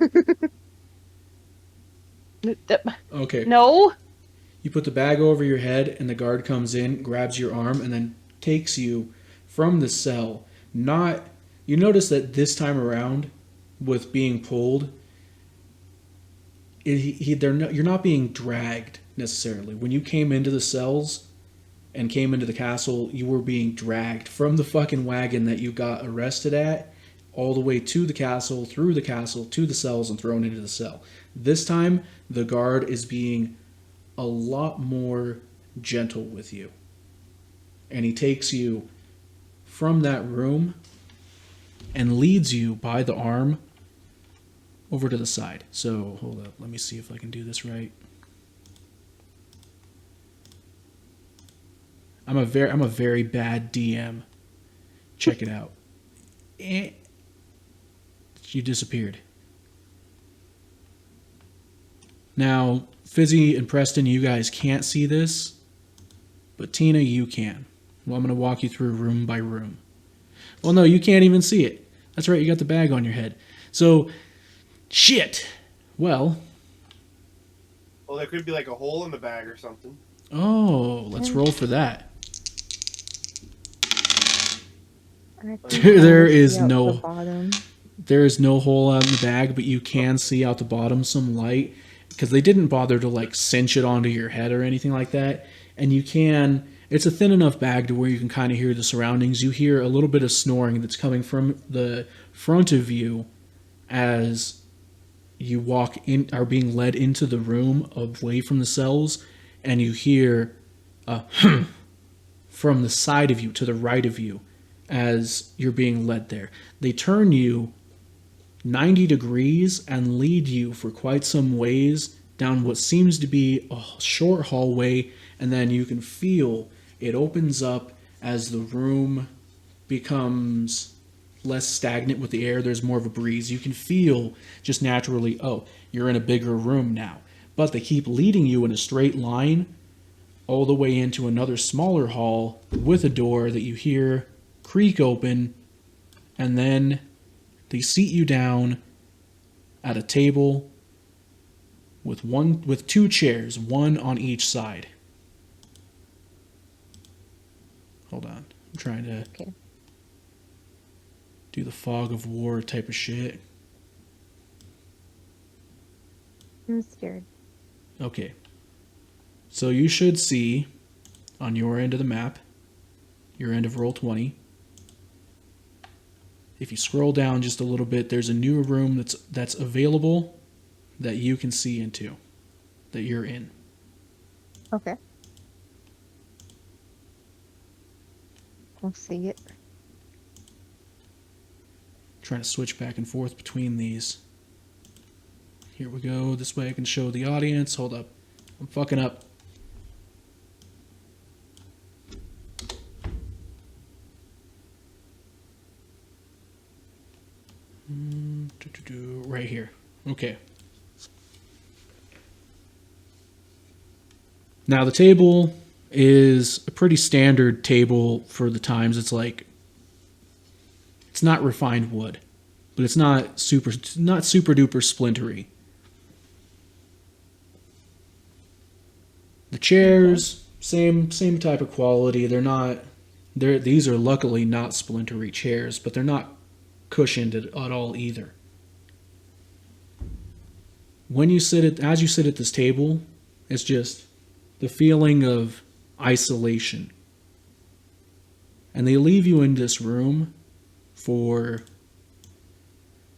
Okay. no. You put the bag over your head, and the guard comes in, grabs your arm, and then takes you from the cell. Not. You notice that this time around, with being pulled, you're not being dragged necessarily. When you came into the cells and came into the castle, you were being dragged from the fucking wagon that you got arrested at, all the way to the castle, through the castle, to the cells, and thrown into the cell. This time, the guard is being a lot more gentle with you. And he takes you from that room and leads you by the arm over to the side. So, hold up. Let me see if I can do this right. I'm a very bad DM. Check it out. You disappeared. Now, Fizzy and Preston, you guys can't see this, but Tina, you can. Well, I'm going to walk you through room by room. Well, no, you can't even see it. That's right, you got the bag on your head. So, shit. Well, There could be like a hole in the bag or something. oh, let's roll for that. I can There only is see out no- the bottom. There is no hole out in the bag, but you can see out the bottom some light because they didn't bother to like cinch it onto your head or anything like that. And you can, it's a thin enough bag to where you can kind of hear the surroundings. You hear a little bit of snoring that's coming from the front of you as you walk in, are being led into the room away from the cells, and you hear a from the side of you to the right of you as you're being led there. They turn you 90 degrees and lead you for quite some ways down what seems to be a short hallway, and then you can feel it opens up as the room becomes less stagnant with the air. There's more of a breeze. You can feel just naturally, oh, you're in a bigger room now. But they keep leading you in a straight line all the way into another smaller hall with a door that you hear creak open, and then they seat you down at a table with two chairs, one on each side. Hold on. I'm trying to Okay. do the fog of war type of shit. I'm scared. Okay. So you should see on your end of the map, your end of Roll20. If you scroll down just a little bit, there's a new room that's available that you can see into, that you're in. Okay. I'll see it. Trying to switch back and forth between these. Here we go. This way I can show the audience. Hold up. I'm fucking up. Right here. Okay. Now the table is a pretty standard table for the times. It's like, it's not refined wood, but it's not super duper splintery. The chairs, same type of quality. These are luckily not splintery chairs, but they're not cushioned at all either. As you sit at this table, it's just the feeling of isolation. And they leave you in this room for,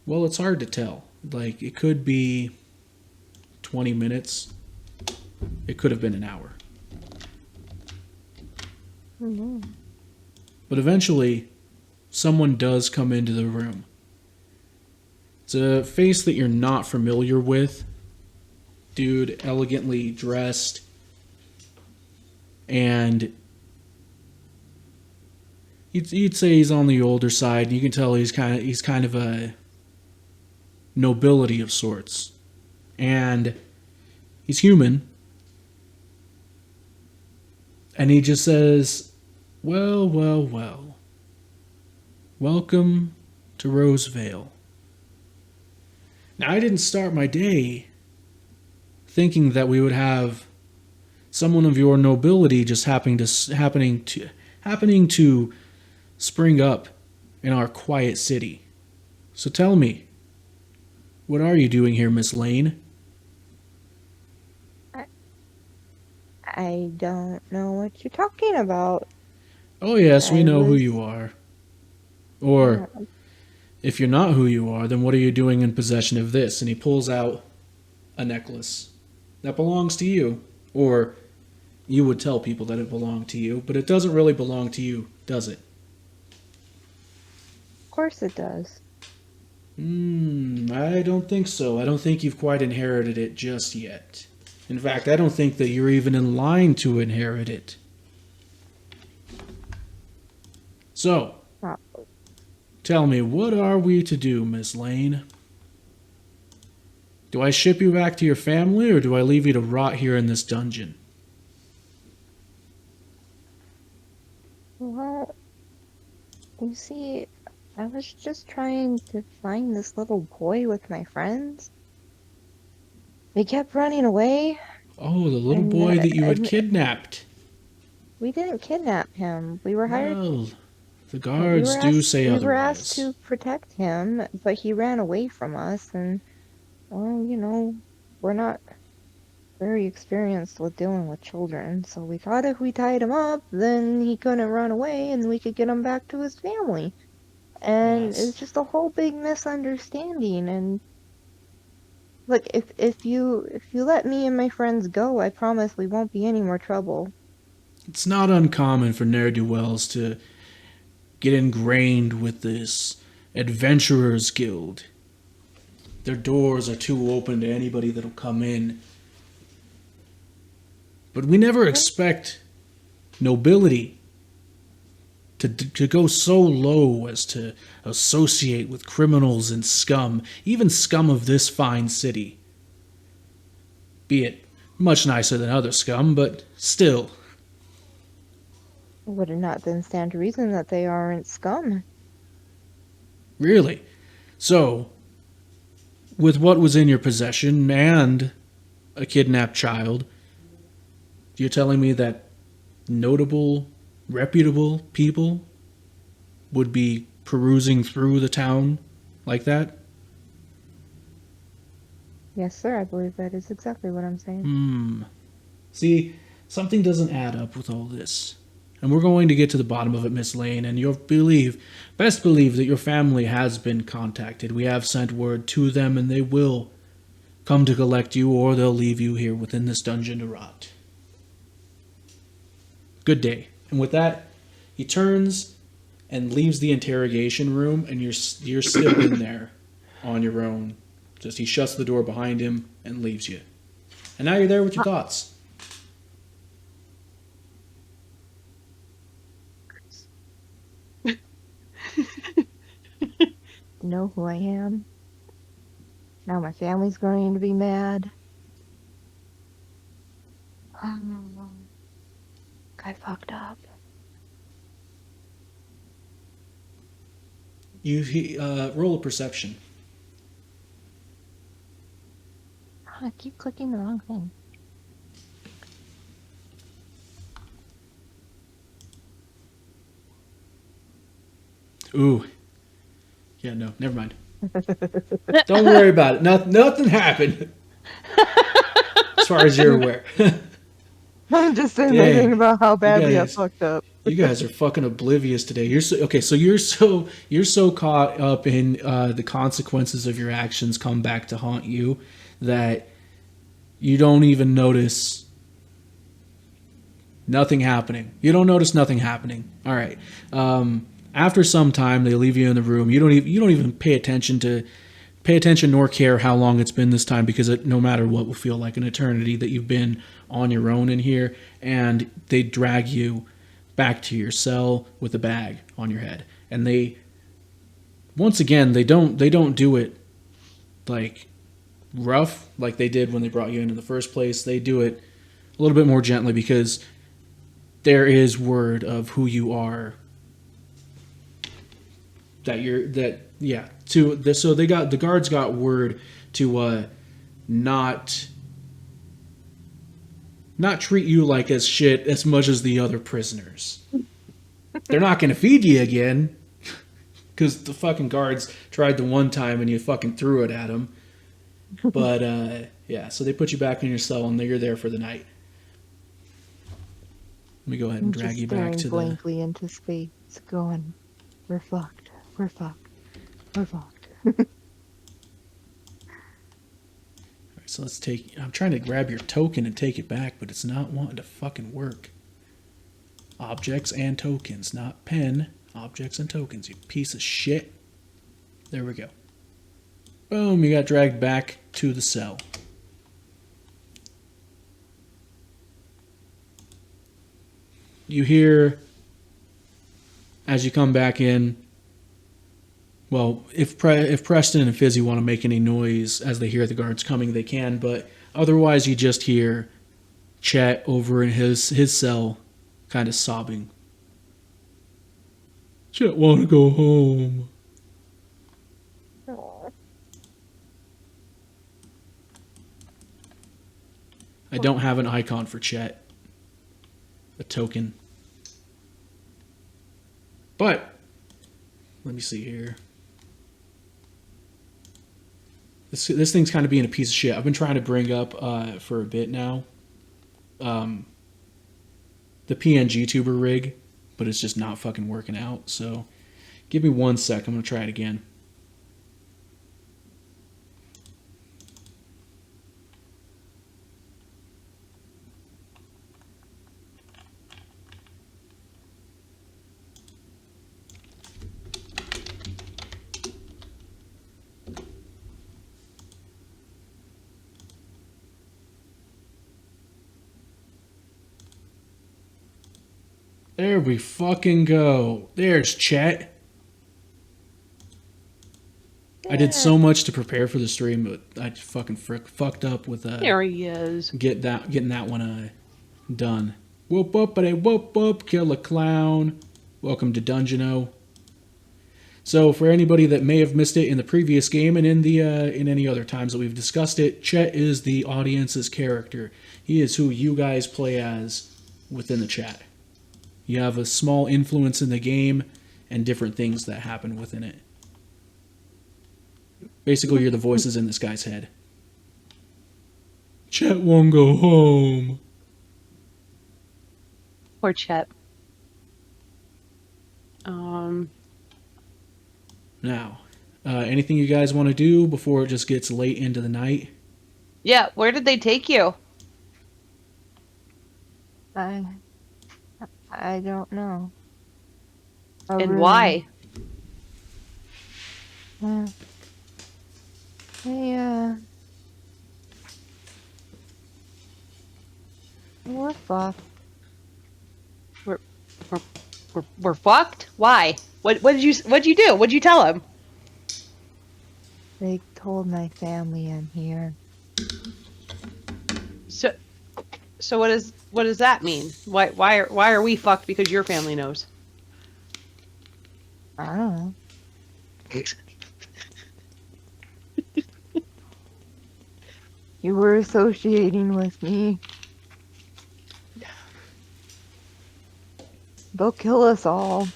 well, it's hard to tell. Like, it could be 20 minutes. It could have been an hour. Mm-hmm. But eventually, someone does come into the room. It's a face that you're not familiar with. dude, elegantly dressed, and you'd say he's on the older side. You can tell he's kind of a nobility of sorts, and he's human. And he just says, "Well, well, well. Welcome to Rosevale." Now, I didn't start my day thinking that we would have someone of your nobility just happening to spring up in our quiet city. So tell me, what are you doing here, Miss Lane? I don't know what you're talking about. Oh yes, we I know who was- you are. Or, if you're not who you are, then what are you doing in possession of this? And he pulls out a necklace that belongs to you. Or, you would tell people that it belonged to you, but it doesn't really belong to you, does it? Of course it does. I don't think so. I don't think you've quite inherited it just yet. In fact, I don't think that you're even in line to inherit it. So, Wow. tell me, what are we to do, Miss Lane? Do I ship you back to your family, or do I leave you to rot here in this dungeon? Well, you see, I was just trying to find this little boy with my friends. They kept running away. Oh, the little And, boy that you had and- kidnapped. We didn't kidnap him. We were hired. Well, the we guards were do asked- say we otherwise. were asked to protect him, but he ran away from us, and well, you know, we're not very experienced with dealing with children, so we thought if we tied him up, then he couldn't run away, and we could get him back to his family. And Yes. it was just a whole big misunderstanding. And look, if you let me and my friends go, I promise we won't be any more trouble. It's not uncommon for ne'er-do-wells to get ingrained with this adventurers guild. Their doors are too open to anybody that'll come in. But we never expect nobility to go so low as to associate with criminals and scum, even scum of this fine city. Be it much nicer than other scum, but still. Would it not then stand to reason that they aren't scum? Really? So, with what was in your possession and a kidnapped child, you're telling me that notable, reputable people would be perusing through the town like that? Yes, sir, I believe that is exactly what I'm saying. See, something doesn't add up with all this. And we're going to get to the bottom of it, Miss Lane, and best believe that your family has been contacted. We have sent word to them, and they will come to collect you, or they'll leave you here within this dungeon to rot. Good day. And with that, he turns and leaves the interrogation room, and you're still in there on your own. Just he shuts the door behind him and leaves you. And now you're there with your thoughts. You know who I am? Now my family's going to be mad. I fucked up. Roll a perception. I keep clicking the wrong thing. Ooh. Yeah, no, never mind. Don't worry about it. Nothing happened. As far as you're aware. I'm just saying Dang. thinking about how badly I guys- fucked up. You guys are fucking oblivious today. You're so caught up in the consequences of your actions come back to haunt you that you don't even notice nothing happening. You don't notice nothing happening. All right. After some time, they leave you in the room. You don't even pay attention to pay attention nor care how long it's been this time, because no matter what will feel like an eternity that you've been on your own in here, and they drag you back to your cell with a bag on your head. And they, once again, they don't do it like rough like they did when they brought you in the first place. They do it a little bit more gently, because there is word of who you are. So they got, the guards got word to not treat you like as shit as much as the other prisoners. They're not going to feed you again, because the fucking guards tried the one time and you fucking threw it at them. But yeah, so they put you back in your cell and you're there for the night. Let me go ahead and drag you back to blankly into space, going, "We're fucked. We're fucked. We're fucked." Alright, so let's take... I'm trying to grab your token and take it back, but it's not wanting to fucking work. Objects and tokens, not pen. Objects and tokens, you piece of shit. There we go. Boom, you got dragged back to the cell. You hear, as you come back in, well, if Preston and Fizzy want to make any noise as they hear the guards coming, they can, but otherwise you just hear Chet over in his cell kind of sobbing. Chet want to go home. I don't have an icon for Chet. A token. But, let me see here. This thing's kind of being a piece of shit. I've been trying to bring up for a bit now the PNG tuber rig, but it's just not fucking working out. So give me 1 sec. I'm going to try it again. There we fucking go. There's Chet. I did so much to prepare for the stream, but I fucking fucked up with There he is. getting that one done. Whoop whoop, but whoop whoop, kill a clown. Welcome to DungeonO. So for anybody that may have missed it in the previous game and in the in any other times that we've discussed it, Chet is the audience's character. He is who you guys play as within the chat. You have a small influence in the game and different things that happen within it. Basically, you're the voices in this guy's head. Chet won't go home. Poor Chet. Now, anything you guys want to do before it just gets late into the night? Yeah, where did they take you? I don't know. And why? We're fucked. We're fucked? Why? What'd you do? What'd you tell him? They told my family I'm here. So what does that mean? Why are we fucked because your family knows? I don't know. You were associating with me. They'll kill us all.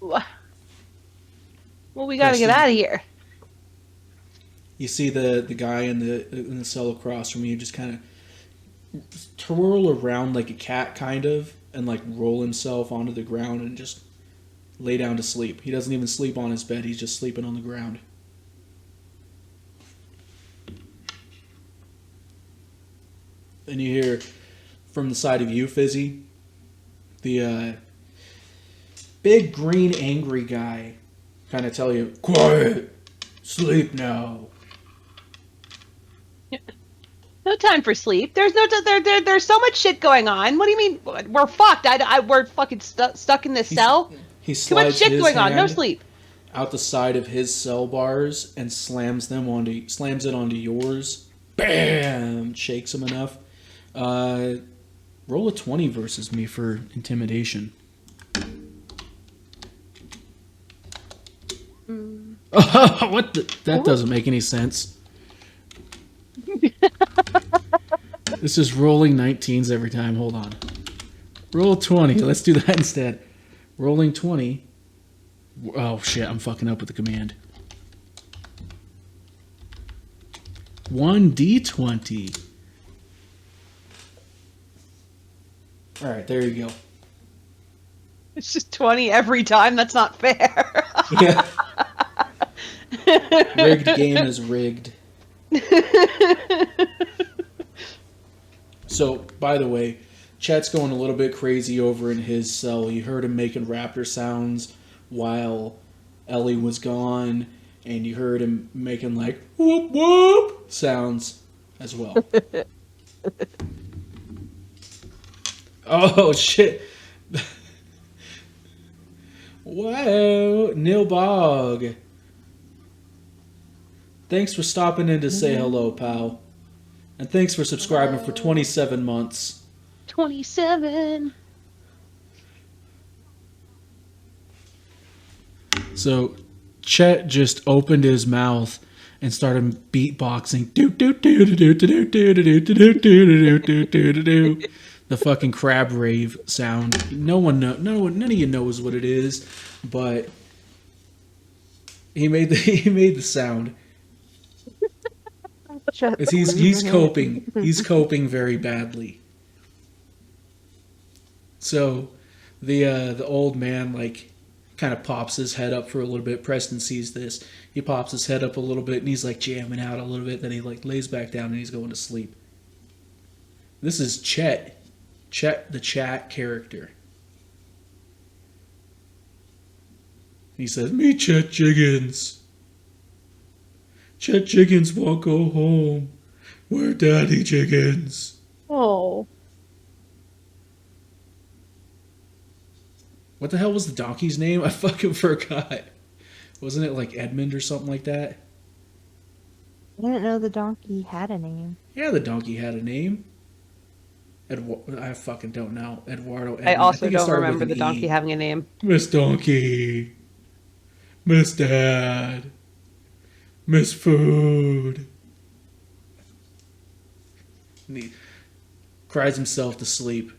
Well, we gotta get out of here. You see the guy in the cell across from you just kind of twirl around like a cat, kind of, and like roll himself onto the ground and just lay down to sleep. He doesn't even sleep on his bed. He's just sleeping on the ground. And you hear from the side of you, Fizzy, the big green angry guy kind of tell you, "Quiet! Sleep now. No time for sleep. There's no there's so much shit going on. What do you mean we're fucked? We're fucking stuck in this cell. He Too much slides shit his going on. No hand sleep. out the side of his cell bars and slams it onto yours. Bam! Shakes him enough. Roll a 20 versus me for intimidation. What the? That doesn't make any sense. This is rolling 19s every time. Hold on. Roll 20. Let's do that instead. Rolling 20. Oh shit, I'm fucking up with the command. 1d20. Alright, there you go. It's just 20 every time. That's not fair. Yeah. Rigged game is rigged. So, by the way, Chet's going a little bit crazy over in his cell. You heard him making raptor sounds while Ellie was gone, and you heard him making like whoop whoop sounds as well. Oh shit. Wow, Nilbog. Thanks for stopping in to say hello, pal. And thanks for subscribing for 27 months. 27. So, Chet just opened his mouth and started beatboxing. Do do do do do do do do do do do do do do do. The fucking crab rave sound. None of you knows what it is, but he made the sound. He's coping. He's coping very badly. So, the old man like kind of pops his head up for a little bit. Preston sees this. He pops his head up a little bit and he's like jamming out a little bit. Then he like lays back down and he's going to sleep. This is Chet. Chet the chat character. He says, "Me Chet Jiggins. Chet Jiggins won't go home. Where Daddy Jiggins?" Oh. What the hell was the donkey's name? I fucking forgot. Wasn't it like Edmund or something like that? I didn't know the donkey had a name. Yeah, the donkey had a name. I fucking don't know. Eduardo. Edmund. I also think it don't started remember with the an donkey E. having a name. Miss Donkey. Miss Dad. Miss Food. And he cries himself to sleep.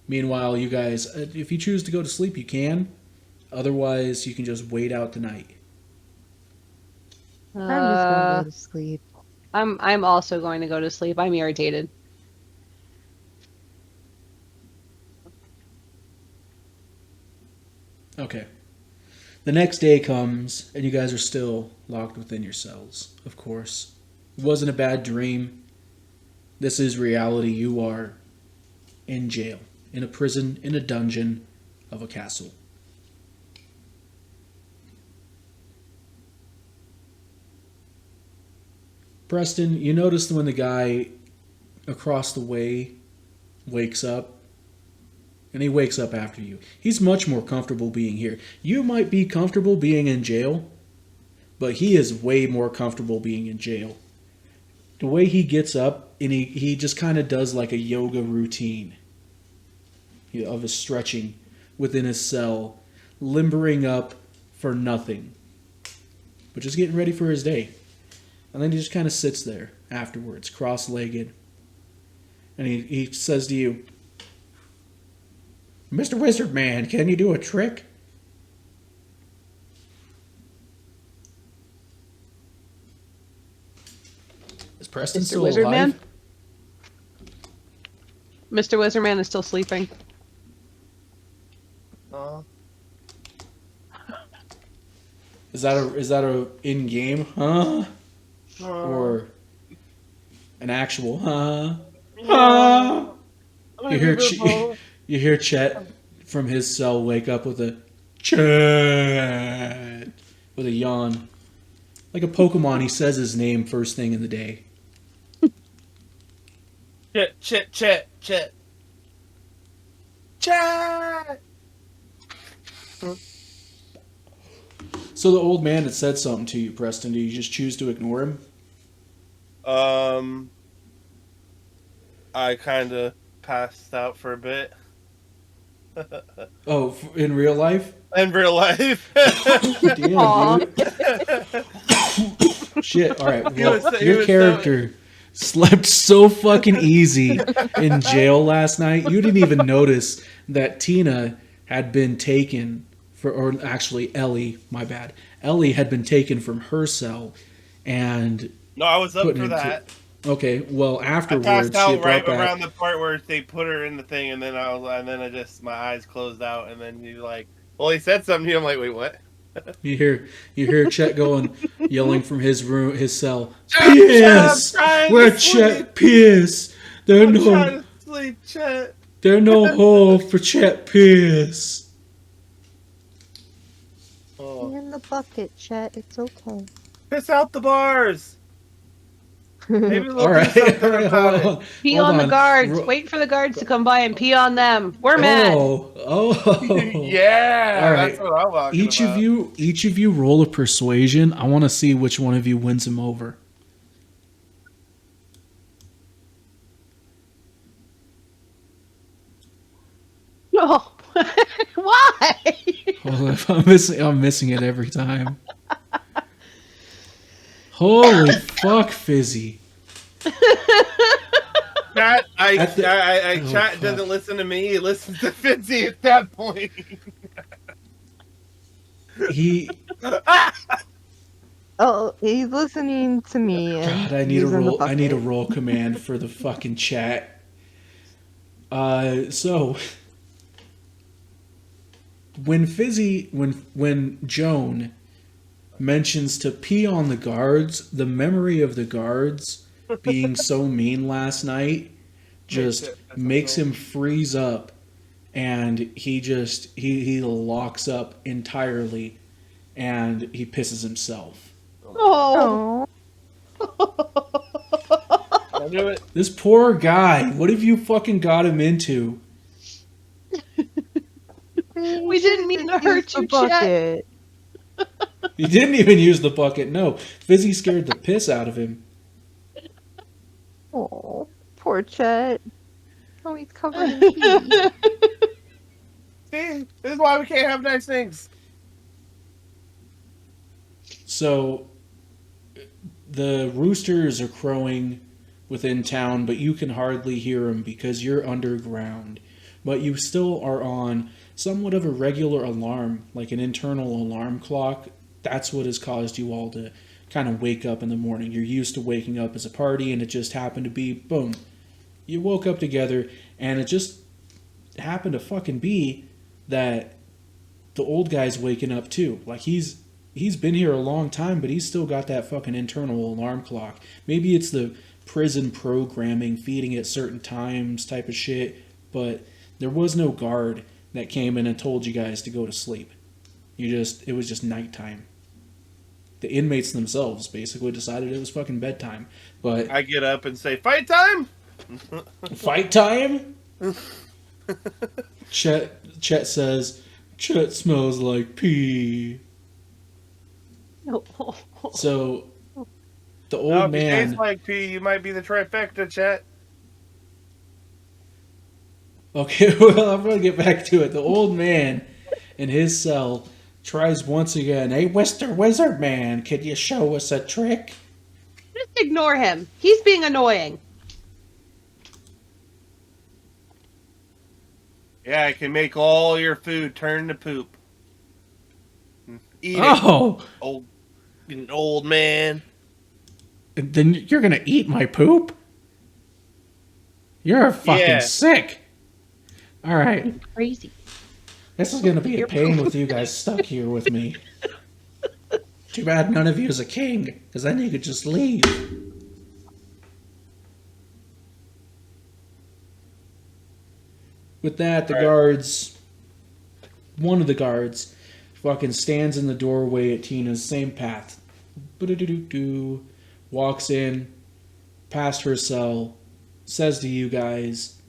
Meanwhile, you guys, if you choose to go to sleep, you can. Otherwise, you can just wait out the night. I'm just gonna go to sleep. I'm also going to go to sleep. I'm irritated. Okay. The next day comes, and you guys are still locked within your cells, of course. It wasn't a bad dream. This is reality. You are in jail, in a prison, in a dungeon of a castle. Preston, you noticed when the guy across the way wakes up, and he wakes up after you. He's much more comfortable being here. You might be comfortable being in jail, but he is way more comfortable being in jail. The way he gets up, and he just kind of does like a yoga routine of his stretching within his cell, limbering up for nothing, but just getting ready for his day. And then he just kind of sits there afterwards, cross-legged, and he says to you, "Mr. Wizard Man, can you do a trick?" Is Preston Mr. still Wizard alive? Man? Mr. Wizard Man is still sleeping. Is that a in-game, huh? Or an actual, huh? Huh? You hear Chet from his cell wake up with a Chet with a yawn. Like a Pokemon, he says his name first thing in the day. Chet. So the old man had said something to you, Preston. Do you just choose to ignore him? I kind of passed out for a bit. Oh, in real life? In real life. Damn, Aw. dude. Shit. All right. He Well, was so- he your was character slept so fucking easy in jail last night. You didn't even notice that Tina had been taken or actually Ellie. My bad. Ellie had been taken from her cell, and No, I was up put for into. that. Okay. Well, I afterwards, passed she out right brought back. around the part where they put her in the thing, and then I just my eyes closed out, and then you're like, well, he said something to you. I'm like, wait, what? You hear Chet going, yelling from his room, his cell. I'm Piss! trying Where to Chet sleep. piss? There I'm no trying to sleep, Chet. there no hole for Chet piss. Oh. In the bucket, Chet. It's okay. Piss out the bars. Maybe we'll All right, do something all right, about it. hold on. Pee Hold on the guards. Ro- Wait for the guards to come by and pee on them. We're mad. Oh. Yeah, All that's right. what I'm talking Each about. of you roll a persuasion. I want to see which one of you wins him over. No. Why? Hold on, I'm missing it every time. Holy fuck, Fizzy. Chat, At the- Chat fuck. doesn't listen to me. He listens to Fitzy at that point. He Oh, he's listening to me. And God, I need a using the roll. I need a bucket. roll command for the fucking chat. So when Joan mentions to pee on the guards, the memory of the guards being so mean last night just makes him freeze up, and he locks up entirely, and he pisses himself. Oh. I knew it. This poor guy, what have you fucking got him into? We didn't mean to hurt you, Chet. He didn't even use the bucket. No, Fizzy scared the piss out of him. Oh, poor Chet. Oh, he's covered in pee. See, this is why we can't have nice things. So the roosters are crowing within town, but you can hardly hear them because you're underground. But you still are on somewhat of a regular alarm, like an internal alarm clock. That's what has caused you all to kind of wake up in the morning. You're used to waking up as a party, and it just happened to be, boom. You woke up together, and it just happened to fucking be that the old guy's waking up too. Like he's been here a long time, but he's still got that fucking internal alarm clock. Maybe it's the prison programming feeding at certain times type of shit, but there was no guard that came in and told you guys to go to sleep. It was just nighttime. The inmates themselves basically decided it was fucking bedtime. But I get up and say, "Fight time!" fight time? Chet says, Chet smells like pee. So the old Now, if you man. taste like pee, you might be the trifecta, Chat. Okay, well, I'm going to get back to it. The old man in his cell tries once again. Hey, Mr. Wizard Man, could you show us a trick? Just ignore him. He's being annoying. Yeah, I can make all your food turn to poop. Eat it, Oh, old man. then you're going to eat my poop? You're fucking Yeah. sick. All right. Crazy. This is going to be a pain with you guys stuck here with me. Too bad none of you is a king, because then you could just leave. With that, one of the guards, fucking stands in the doorway at Tina's, same path. walks in past her cell, says to you guys,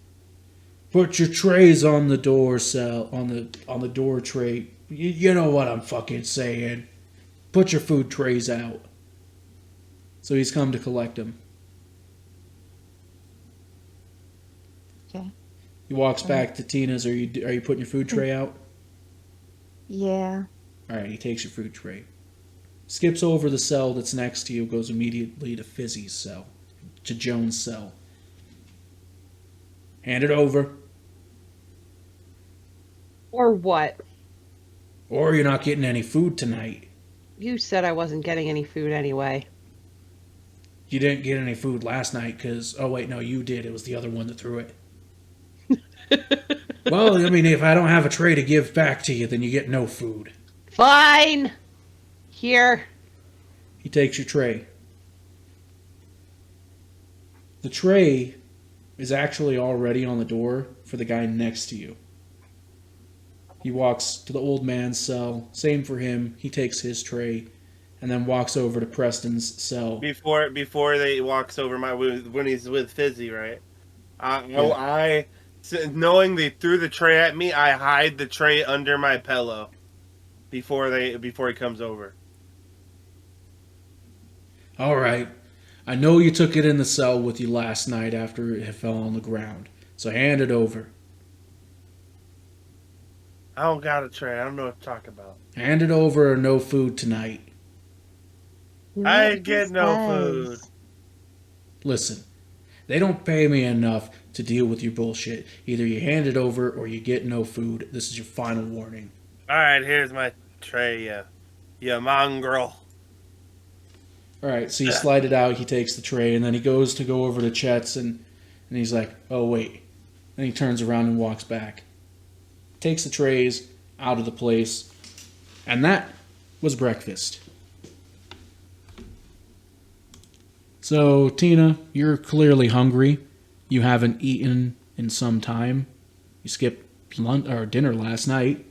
"Put your trays on the door cell, on the door tray. You know what I'm fucking saying. Put your food trays out." So he's come to collect them. Okay. He walks back to Tina's. Are you putting your food tray out? Yeah. All right. He takes your food tray. Skips over the cell that's next to you. Goes immediately to Fizzy's cell, to Joan's cell. Hand it over, Or what? or you're not getting any food tonight. You said I wasn't getting any food anyway. You didn't get any food last night because, oh wait, no, you did. It was the other one that threw it. Well, I mean, if I don't have a tray to give back to you, then you get no food. Fine. Here. He takes your tray. The tray is actually already on the door for the guy next to you. He walks to the old man's cell. Same for him. He takes his tray and then walks over to Preston's cell. Before they walks over when he's with Fizzy, right? Knowing they threw the tray at me, I hide the tray under my pillow before he comes over. All right. I know you took it in the cell with you last night after it fell on the ground. So hand it over. I don't got a tray. I don't know what to talk about. Hand it over or no food tonight. I get no food. Listen, they don't pay me enough to deal with your bullshit. Either you hand it over or you get no food. This is your final warning. All right, here's my tray, you mongrel. All right, so you slide it out. He takes the tray, and then he goes to go over to Chet's, and he's like, "Oh wait." Then he turns around and walks back. Takes the trays out of the place, and that was breakfast. So Tina, you're clearly hungry. You haven't eaten in some time. You skipped lunch or dinner last night.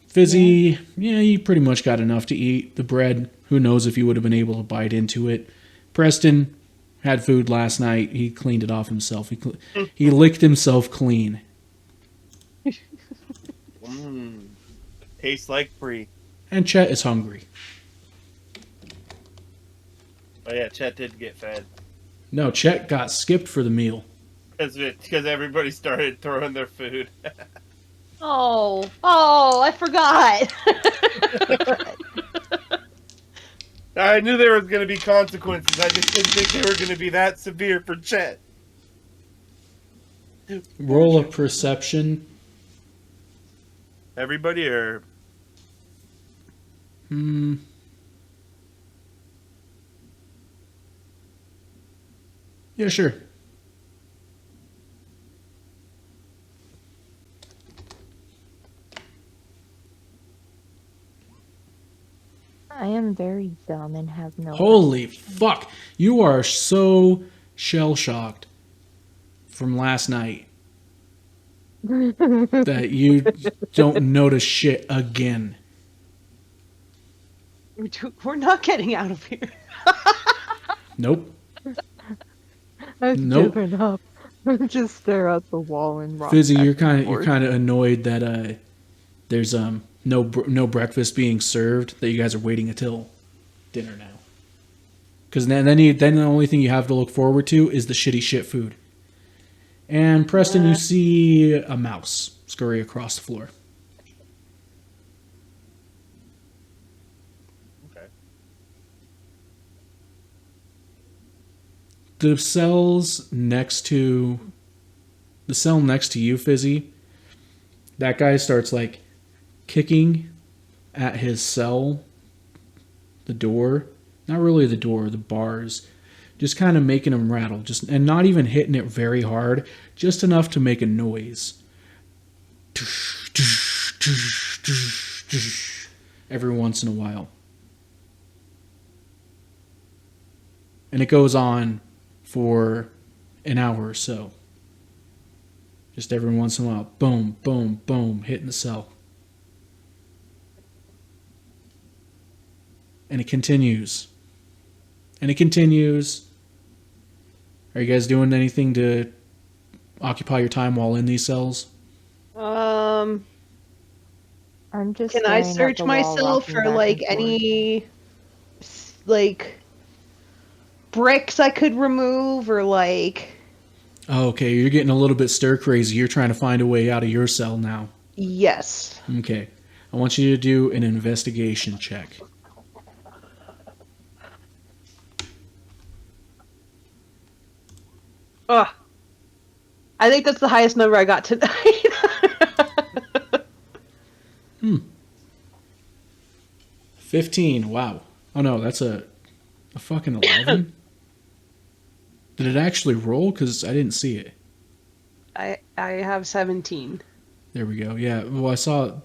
Fizzy, yeah, you pretty much got enough to eat. The bread, who knows if you would have been able to bite into it. Preston had food last night. He cleaned it off himself. He licked himself clean. Tastes like free. And Chet is hungry. Oh yeah, Chet did get fed. No, Chet got skipped for the meal. Because everybody started throwing their food. Oh, I forgot. I knew there was going to be consequences. I just didn't think they were going to be that severe for Chet. Roll a perception. Everybody or... Yeah, sure. I am very dumb and have no. Holy fuck. You are so shell-shocked from last night that you don't notice shit again. We're not getting out of here. Nope. I've Nope. given up. Just stare at the wall and rock. Fizzy, back you're and kind of forth. annoyed that there's no breakfast being served. That you guys are waiting until dinner now. Because then the only thing you have to look forward to is the shitty shit food. And Preston, you see a mouse scurry across the floor. Okay. The cell next to you, Fizzy, that guy starts like kicking at his cell, the door. Not really the door, the bars. Just kind of making him rattle. And not even hitting it very hard. Just enough to make a noise. Every once in a while. And it goes on for an hour or so. Just every once in a while. Boom, boom, boom. Hitting the cell. And it continues. And it continues. Are you guys doing anything to occupy your time while in these cells? Um, I'm just can I staring at search the wall, myself rocking for back like and forth. any like bricks I could remove or like Oh, okay, you're getting a little bit stir crazy. You're trying to find a way out of your cell now. yes. Okay. I want you to do an investigation check. Ugh. I think that's the highest number I got tonight. 15. Wow. Oh no, that's a fucking 11. Did it actually roll? Because I didn't see it. I have 17. There we go. Yeah. Well, I saw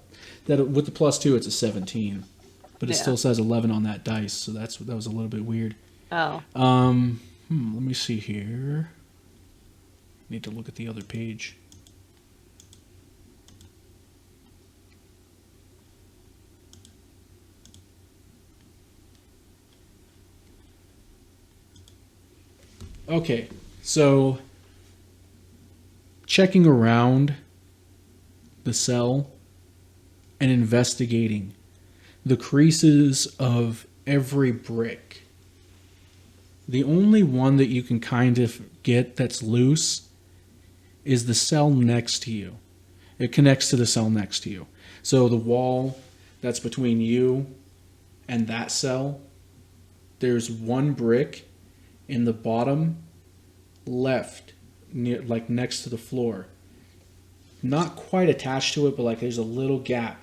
that with the +2, it's a 17, but it Yeah. still says 11 on that dice. So that was a little bit weird. Oh. Let me see here. Need to look at the other page. Okay, so checking around the cell and investigating the creases of every brick. The only one that you can kind of get that's loose is the cell next to you. It connects to the cell next to you. So the wall that's between you and that cell, there's one brick in the bottom left, near, like next to the floor. Not quite attached to it, but like there's a little gap,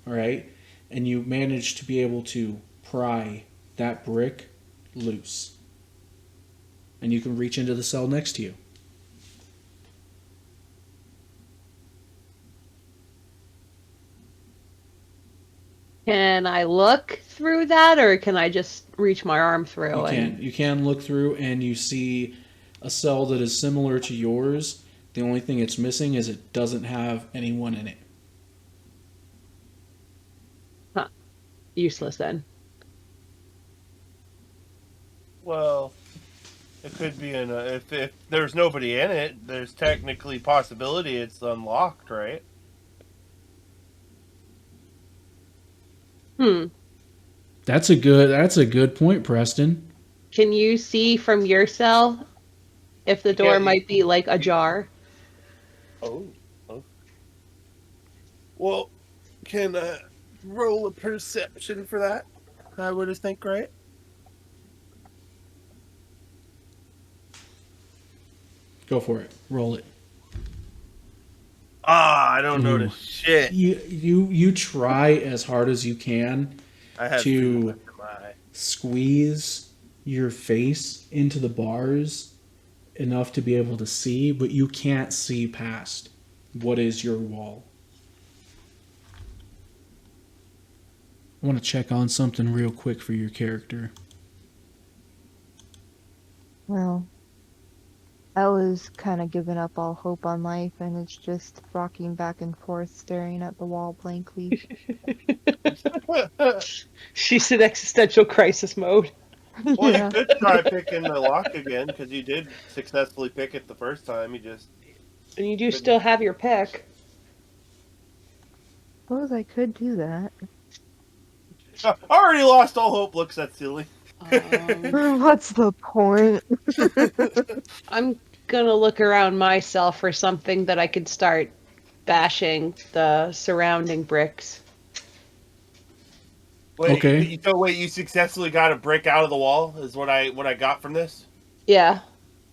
all right? And you manage to be able to pry that brick loose. And you can reach into the cell next to you. Can I look through that or can I just reach my arm through? You can look through and you see a cell that is similar to yours. The only thing it's missing is it doesn't have anyone in it. Huh. Useless then. Well, it could be if there's nobody in it, there's technically possibility it's unlocked, right? That's a good point, Preston. Can you see from your cell if the door might be like ajar? Oh. Well, can I roll a perception for that? I would think, right? Go for it. Roll it. I don't notice shit. You try as hard as you can I have to squeeze your face into the bars enough to be able to see, but you can't see past what is your wall. I want to check on something real quick for your character. Well, I was kind of giving up all hope on life, and it's just rocking back and forth, staring at the wall blankly. She's in existential crisis mode. Well, Yeah. you could try picking the lock again, because you did successfully pick it the first time. You just... And you do still have your pick. Suppose I could do that. I already lost all hope. Looks that silly. What's the point? I'm gonna look around myself for something that I could start bashing the surrounding bricks. Wait, Okay. Wait, you successfully got a brick out of the wall? Is what I got from this? Yeah.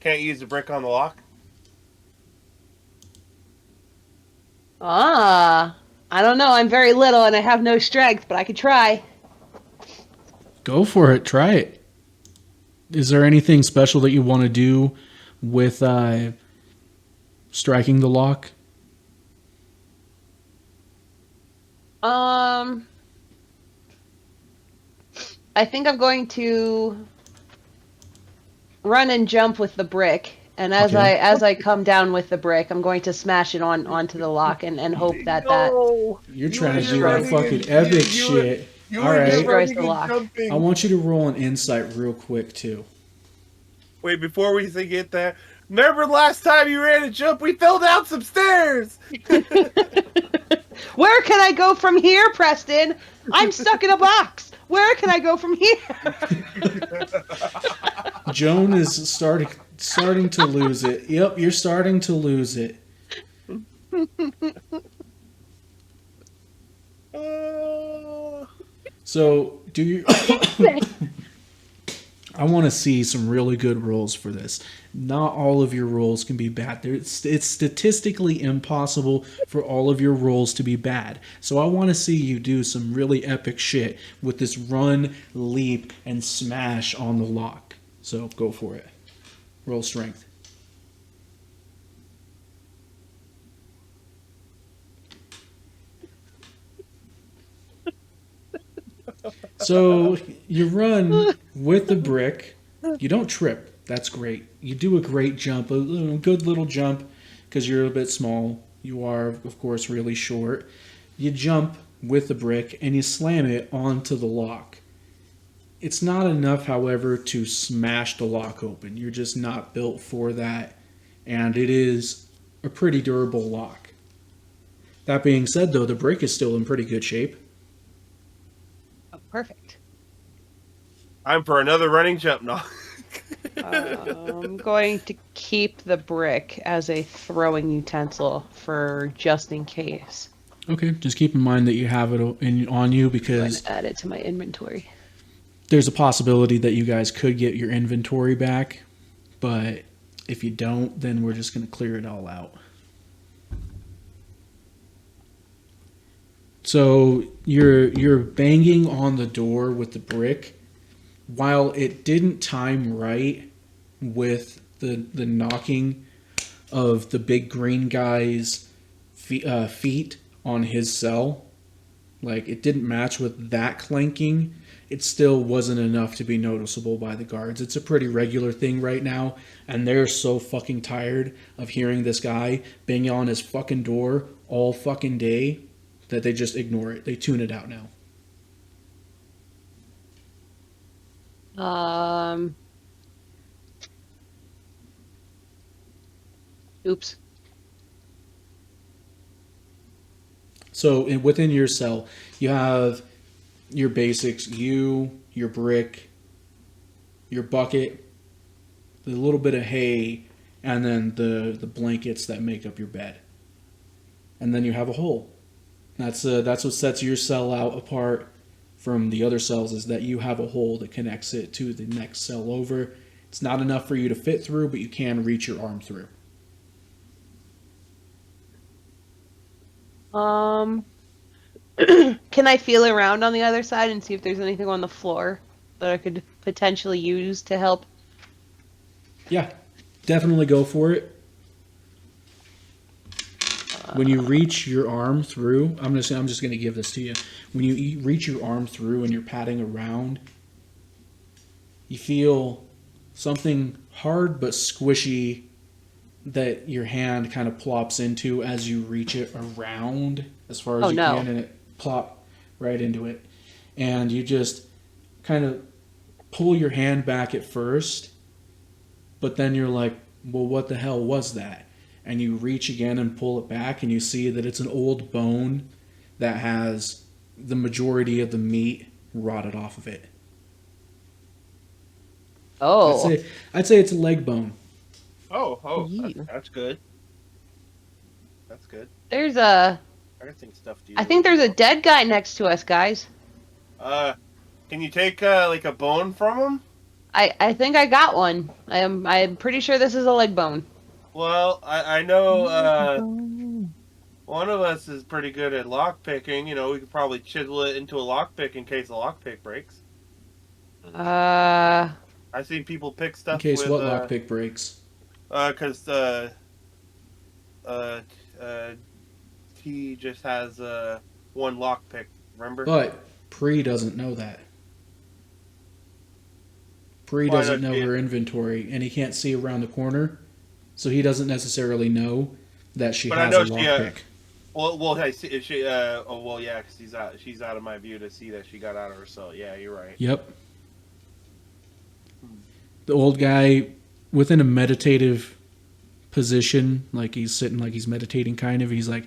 Can't use the brick on the lock? I don't know. I'm very little and I have no strength, but I could try. Go for it. Try it. Is there anything special that you want to do with striking the lock? I think I'm going to run and jump with the brick, and as Okay. I come down with the brick, I'm going to smash it onto the lock and hope that You're trying to do that fucking epic shit. You All were right. just Destroys running the and lock. jumping. I want you to roll an insight real quick too. Wait, before we get there, remember last time you ran a jump? We fell down some stairs. Where can I go from here, Preston? I'm stuck in a box. Where can I go from here? Joan is starting to lose it. Yep, you're starting to lose it. So, do you? I want to see some really good rolls for this. Not all of your rolls can be bad. It's statistically impossible for all of your rolls to be bad. So I want to see you do some really epic shit with this run, leap, and smash on the lock. So go for it. Roll strength. So you run with the brick. You don't trip. That's great. You do a great jump, a good little jump, because you're a bit small. You are, of course, really short. You jump with the brick and you slam it onto the lock. It's not enough, however, to smash the lock open. You're just not built for that, and it is a pretty durable lock. That being said, though, the brick is still in pretty good shape. Oh, perfect. I'm for another running jump now. I'm going to keep the brick as a throwing utensil for just in case. Okay, just keep in mind that you have it on you I'm going because to add it to my inventory. there's a possibility that you guys could get your inventory back, but if you don't, then we're just going to clear it all out. So you're banging on the door with the brick. While it didn't time right with the knocking of the big green guy's feet on his cell, like it didn't match with that clanking, it still wasn't enough to be noticeable by the guards. It's a pretty regular thing right now, and they're so fucking tired of hearing this guy banging on his fucking door all fucking day that they just ignore it. They tune it out now. Oops. So within your cell, you have your basics, your brick, your bucket, the little bit of hay, and then the blankets that make up your bed. And then you have a hole. That's what sets your cell out apart from the other cells, is that you have a hole that connects it to the next cell over. It's not enough for you to fit through, but you can reach your arm through. Can I feel around on the other side and see if there's anything on the floor that I could potentially use to help? Yeah, definitely go for it. When you reach your arm through, I'm just going to give this to you. When you reach your arm through and you're patting around, you feel something hard but squishy that your hand kind of plops into as you reach it around as far as can, and it plop right into it. And you just kind of pull your hand back at first, but then you're like, well, what the hell was that? And you reach again and pull it back, and you see that it's an old bone that has the majority of the meat rotted off of it. Oh. I'd say it's a leg bone. Oh, Ew. that's good. That's good. There's a... I think there's a dead guy next to us, guys. Can you take like a bone from him? I think I got one. I'm pretty sure this is a leg bone. Well, I know one of us is pretty good at lock picking. You know, we could probably chisel it into a lock pick in case the lock pick breaks. I've seen people pick stuff In case with, what lockpick breaks? Because T just has one lock pick. Remember? But Pre doesn't know that. Pre doesn't know her inventory, and he can't see around the corner, so he doesn't necessarily know that she has a lockpick. Well, I see. If she, oh, well, yeah, because she's out of my view to see that she got out of her cell. Yeah, you're right. Yep. The old guy, within a meditative position, like he's sitting like he's meditating kind of, he's like,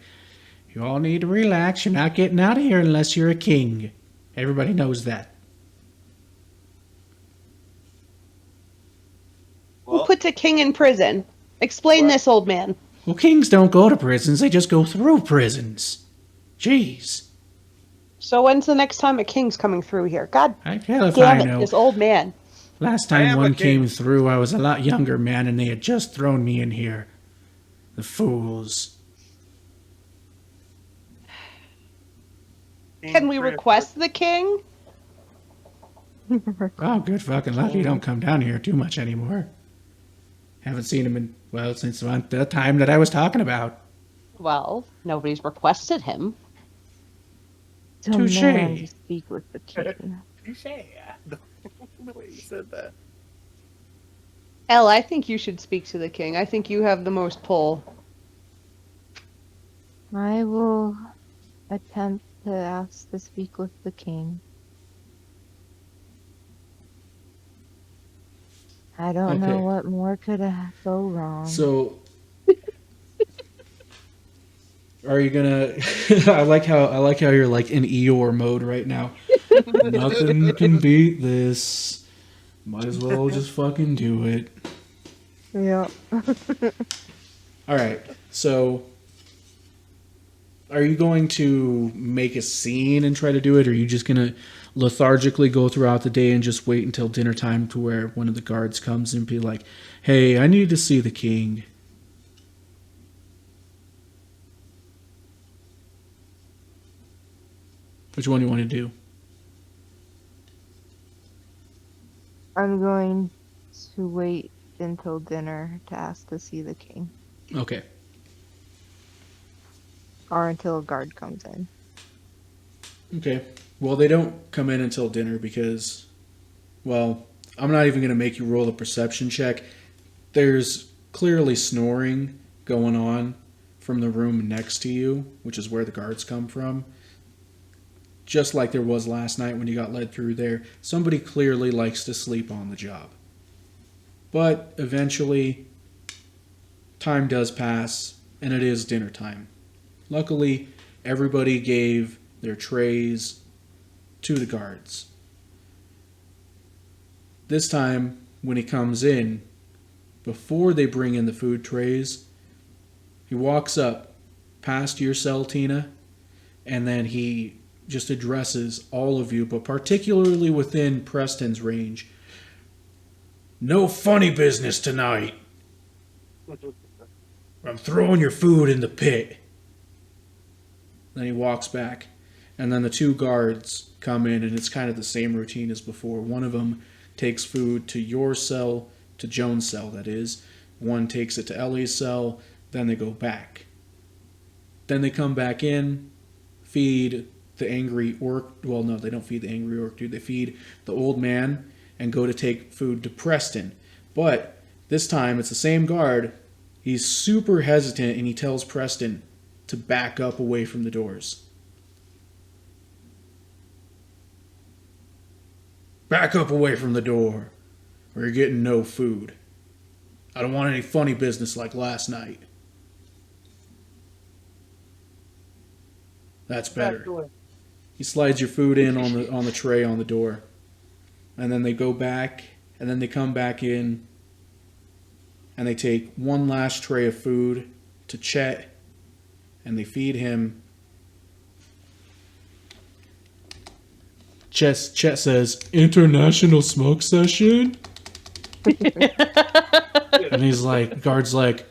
you all need to relax. You're not getting out of here unless you're a king. Everybody knows that. Who Well, puts a king in prison? Explain What? this, old man. Well, kings don't go to prisons. They just go through prisons. Jeez. So when's the next time a king's coming through here? God Hell if damn I it, know. this old man. Last I time am a one king. came through, I was a lot younger, man, and they had just thrown me in here. The fools. Can we request the king? Oh, good fucking luck he don't come down here too much anymore. Haven't seen him in, well, since the time that I was talking about. Well, nobody's requested him. Touche. Demand to speak with the king. The way you said that. Elle, I think you should speak to the king. I think you have the most pull. I will attempt to ask to speak with the king. I don't know Okay. what more could go wrong. So, are you gonna? I like how you're like in Eeyore mode right now. Nothing can beat this. Might as well just fucking do it. Yeah. All right. So, are you going to make a scene and try to do it, or are you just gonna lethargically go throughout the day and just wait until dinner time to where one of the guards comes and be like, "Hey, I need to see the king." Which one do you want to do? I'm going to wait until dinner to ask to see the king. Okay. Or until a guard comes in. Okay. Well, they don't come in until dinner because, well, I'm not even going to make you roll a perception check. There's clearly snoring going on from the room next to you, which is where the guards come from. Just like there was last night when you got led through there. Somebody clearly likes to sleep on the job. But eventually, time does pass, and it is dinner time. Luckily, everybody gave their trays to the guards. This time, when he comes in, before they bring in the food trays, he walks up past your cell, Tina, and then he just addresses all of you, but particularly within Preston's range. No funny business tonight. I'm throwing your food in the pit. Then he walks back, and then the two guards come in, and it's kind of the same routine as before. One of them takes food to your cell, to Joan's cell, that is. One takes it to Ellie's cell, then they go back. Then they come back in, feed the angry orc. Well, no, they don't feed the angry orc, dude. They feed the old man and go to take food to Preston. But this time, it's the same guard. He's super hesitant, and he tells Preston to back up away from the doors. Back up away from the door, or you're getting no food. I don't want any funny business like last night. That's better. He slides your food in on the tray on the door. And then they go back, and then they come back in, and they take one last tray of food to Chet, and they feed him. Chet says, "International smoke session?" And he's like, guard's like,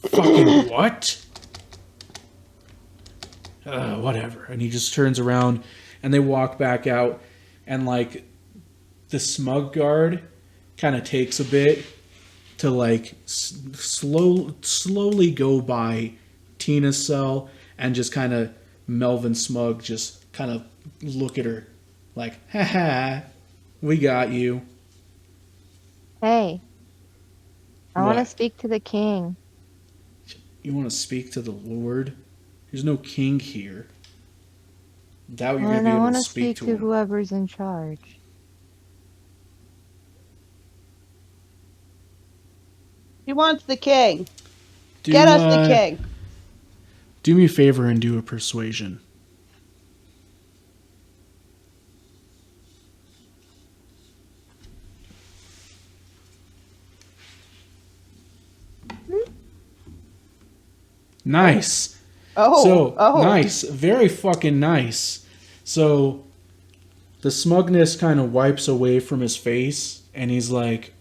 "Fucking what?" Whatever. And he just turns around, and they walk back out, and like the smug guard kind of takes a bit to like slowly go by Tina's cell, and just kind of Melvin Smug just kind of look at her like, "Ha, we got you." Hey, I want to What? speak to the king. You want to speak to the Lord? There's no king here. Doubt you're gonna And be I able want to to speak speak to to him. whoever's in charge. He wants the king. Do, Get us the king. do me a favor and do a persuasion. Nice. Oh, Nice. Very fucking nice. So the smugness kind of wipes away from his face, and he's like,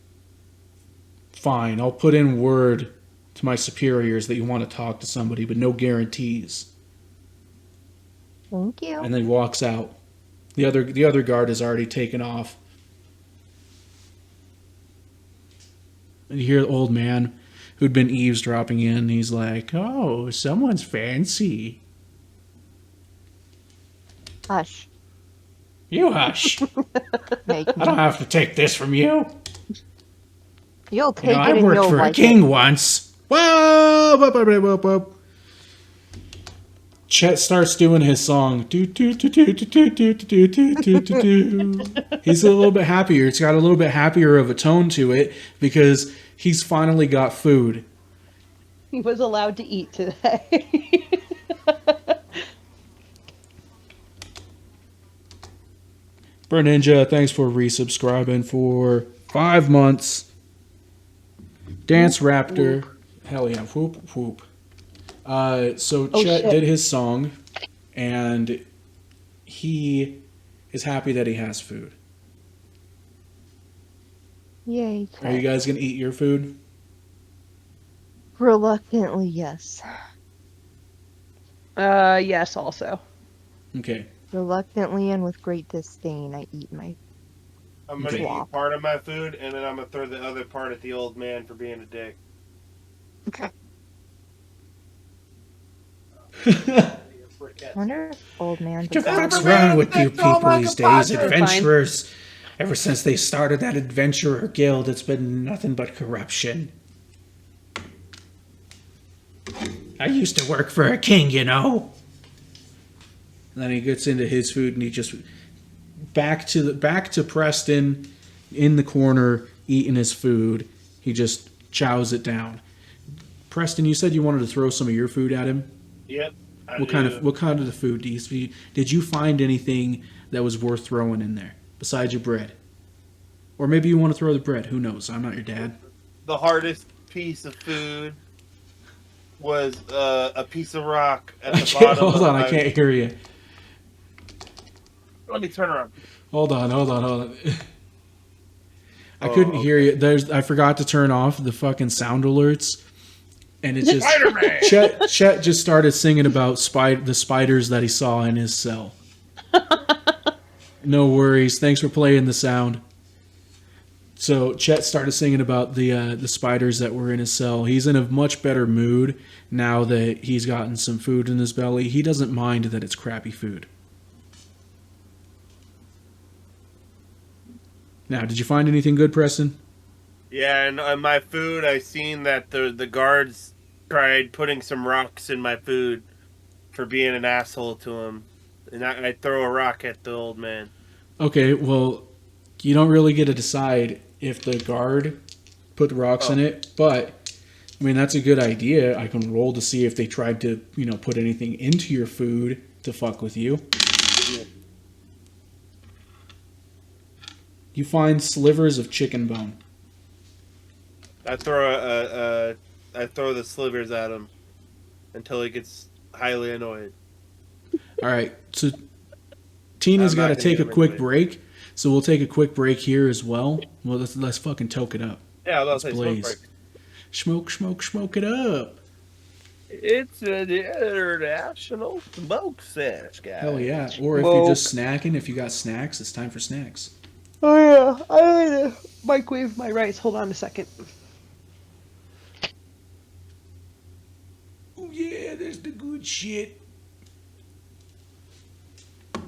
fine, I'll put in word to my superiors that you want to talk to somebody, but no guarantees. Thank you. And then walks out. The other guard has already taken off. And you hear the old man who'd been eavesdropping in. He's like, "Oh, someone's fancy." Hush. You hush. Make I me. don't have to take this from you. You'll You take know, it I and worked you'll for a like king it. once. Whoa! Whoop, whoop, whoop, whoop. Chet starts doing his song. Do, do, do, do, do, do, do, do, do, do, do, do. He's a little bit happier. It's got a little bit happier of a tone to it because he's finally got food. he was allowed to eat today. Burn Ninja, thanks for resubscribing for 5 months. Dance Raptor. Hell yeah. Whoop, whoop. So Oh, Chet shit. did his song, and he is happy that he has food. Yay. Are you guys going to eat your food? Reluctantly, yes. Yes, also. Okay. Reluctantly and with great disdain, I eat my. I'm gonna Okay. eat part of my food, and then I'm gonna throw the other part at the old man for being a dick. Wonder if old man. What the does that. fuck's wrong with you That's all people I these can find. days? You're Adventurers. Ever since they started that adventurer guild, it's been nothing but corruption. I used to work for a king, you know. And then he gets into his food, and he just back to Preston in the corner eating his food. He just chows it down. Preston, you said you wanted to throw some of your food at him. Yep. What kind of the food do you? Did you find anything that was worth throwing in there besides your bread? Or maybe you want to throw the bread. Who knows? I'm not your dad. The hardest piece of food was a piece of rock at the bottom. Hold on, of I can't hear you. Let me turn around. Hold on. I Oh, couldn't okay. hear you. I forgot to turn off the fucking sound alerts, and it just Spider-Man! Chet just started singing about the spiders that he saw in his cell. No worries. Thanks for playing the sound. So Chet started singing about the spiders that were in his cell. He's in a much better mood now that he's gotten some food in his belly. He doesn't mind that it's crappy food. Now, did you find anything good, Preston? Yeah, and on my food, I seen that the guards tried putting some rocks in my food for being an asshole to him. And I throw a rock at the old man. Okay, well, you don't really get to decide if the guard put the rocks in it, but I mean that's a good idea. I can roll to see if they tried to, put anything into your food to fuck with you. Yeah. You find slivers of chicken bone. I throw the slivers at him until he gets highly annoyed. All right, so Tina's I'm got not to gonna take a get him quick anyway. break, so we'll take a quick break here as well. Well, let's fucking toke it up. Yeah, I'll say Blaze. smoke break. Smoke it up. It's an international smoke sesh, guys. Hell yeah. Or if you're just snacking, if you got snacks, it's time for snacks. Oh yeah, I need to microwave my rice. Hold on a second. Oh yeah, there's the good shit.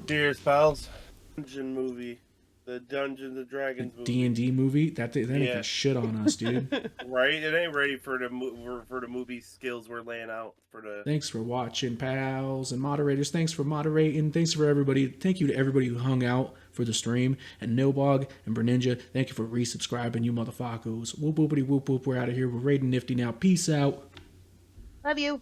Cheers, pals. Dungeon movie. The Dungeons and Dragons movie. D&D movie. That ain't Yeah. gonna shit on us, dude. Right? It ain't ready for the movie skills we're laying out for the. Thanks for watching, pals and moderators. Thanks for moderating. Thanks for everybody. Thank you to everybody who hung out for the stream. And Nobog and Berninja, thank you for resubscribing, you motherfuckers. Whoop whoopity whoop whoop. We're out of here. We're raiding Nifty now. Peace out. Love you.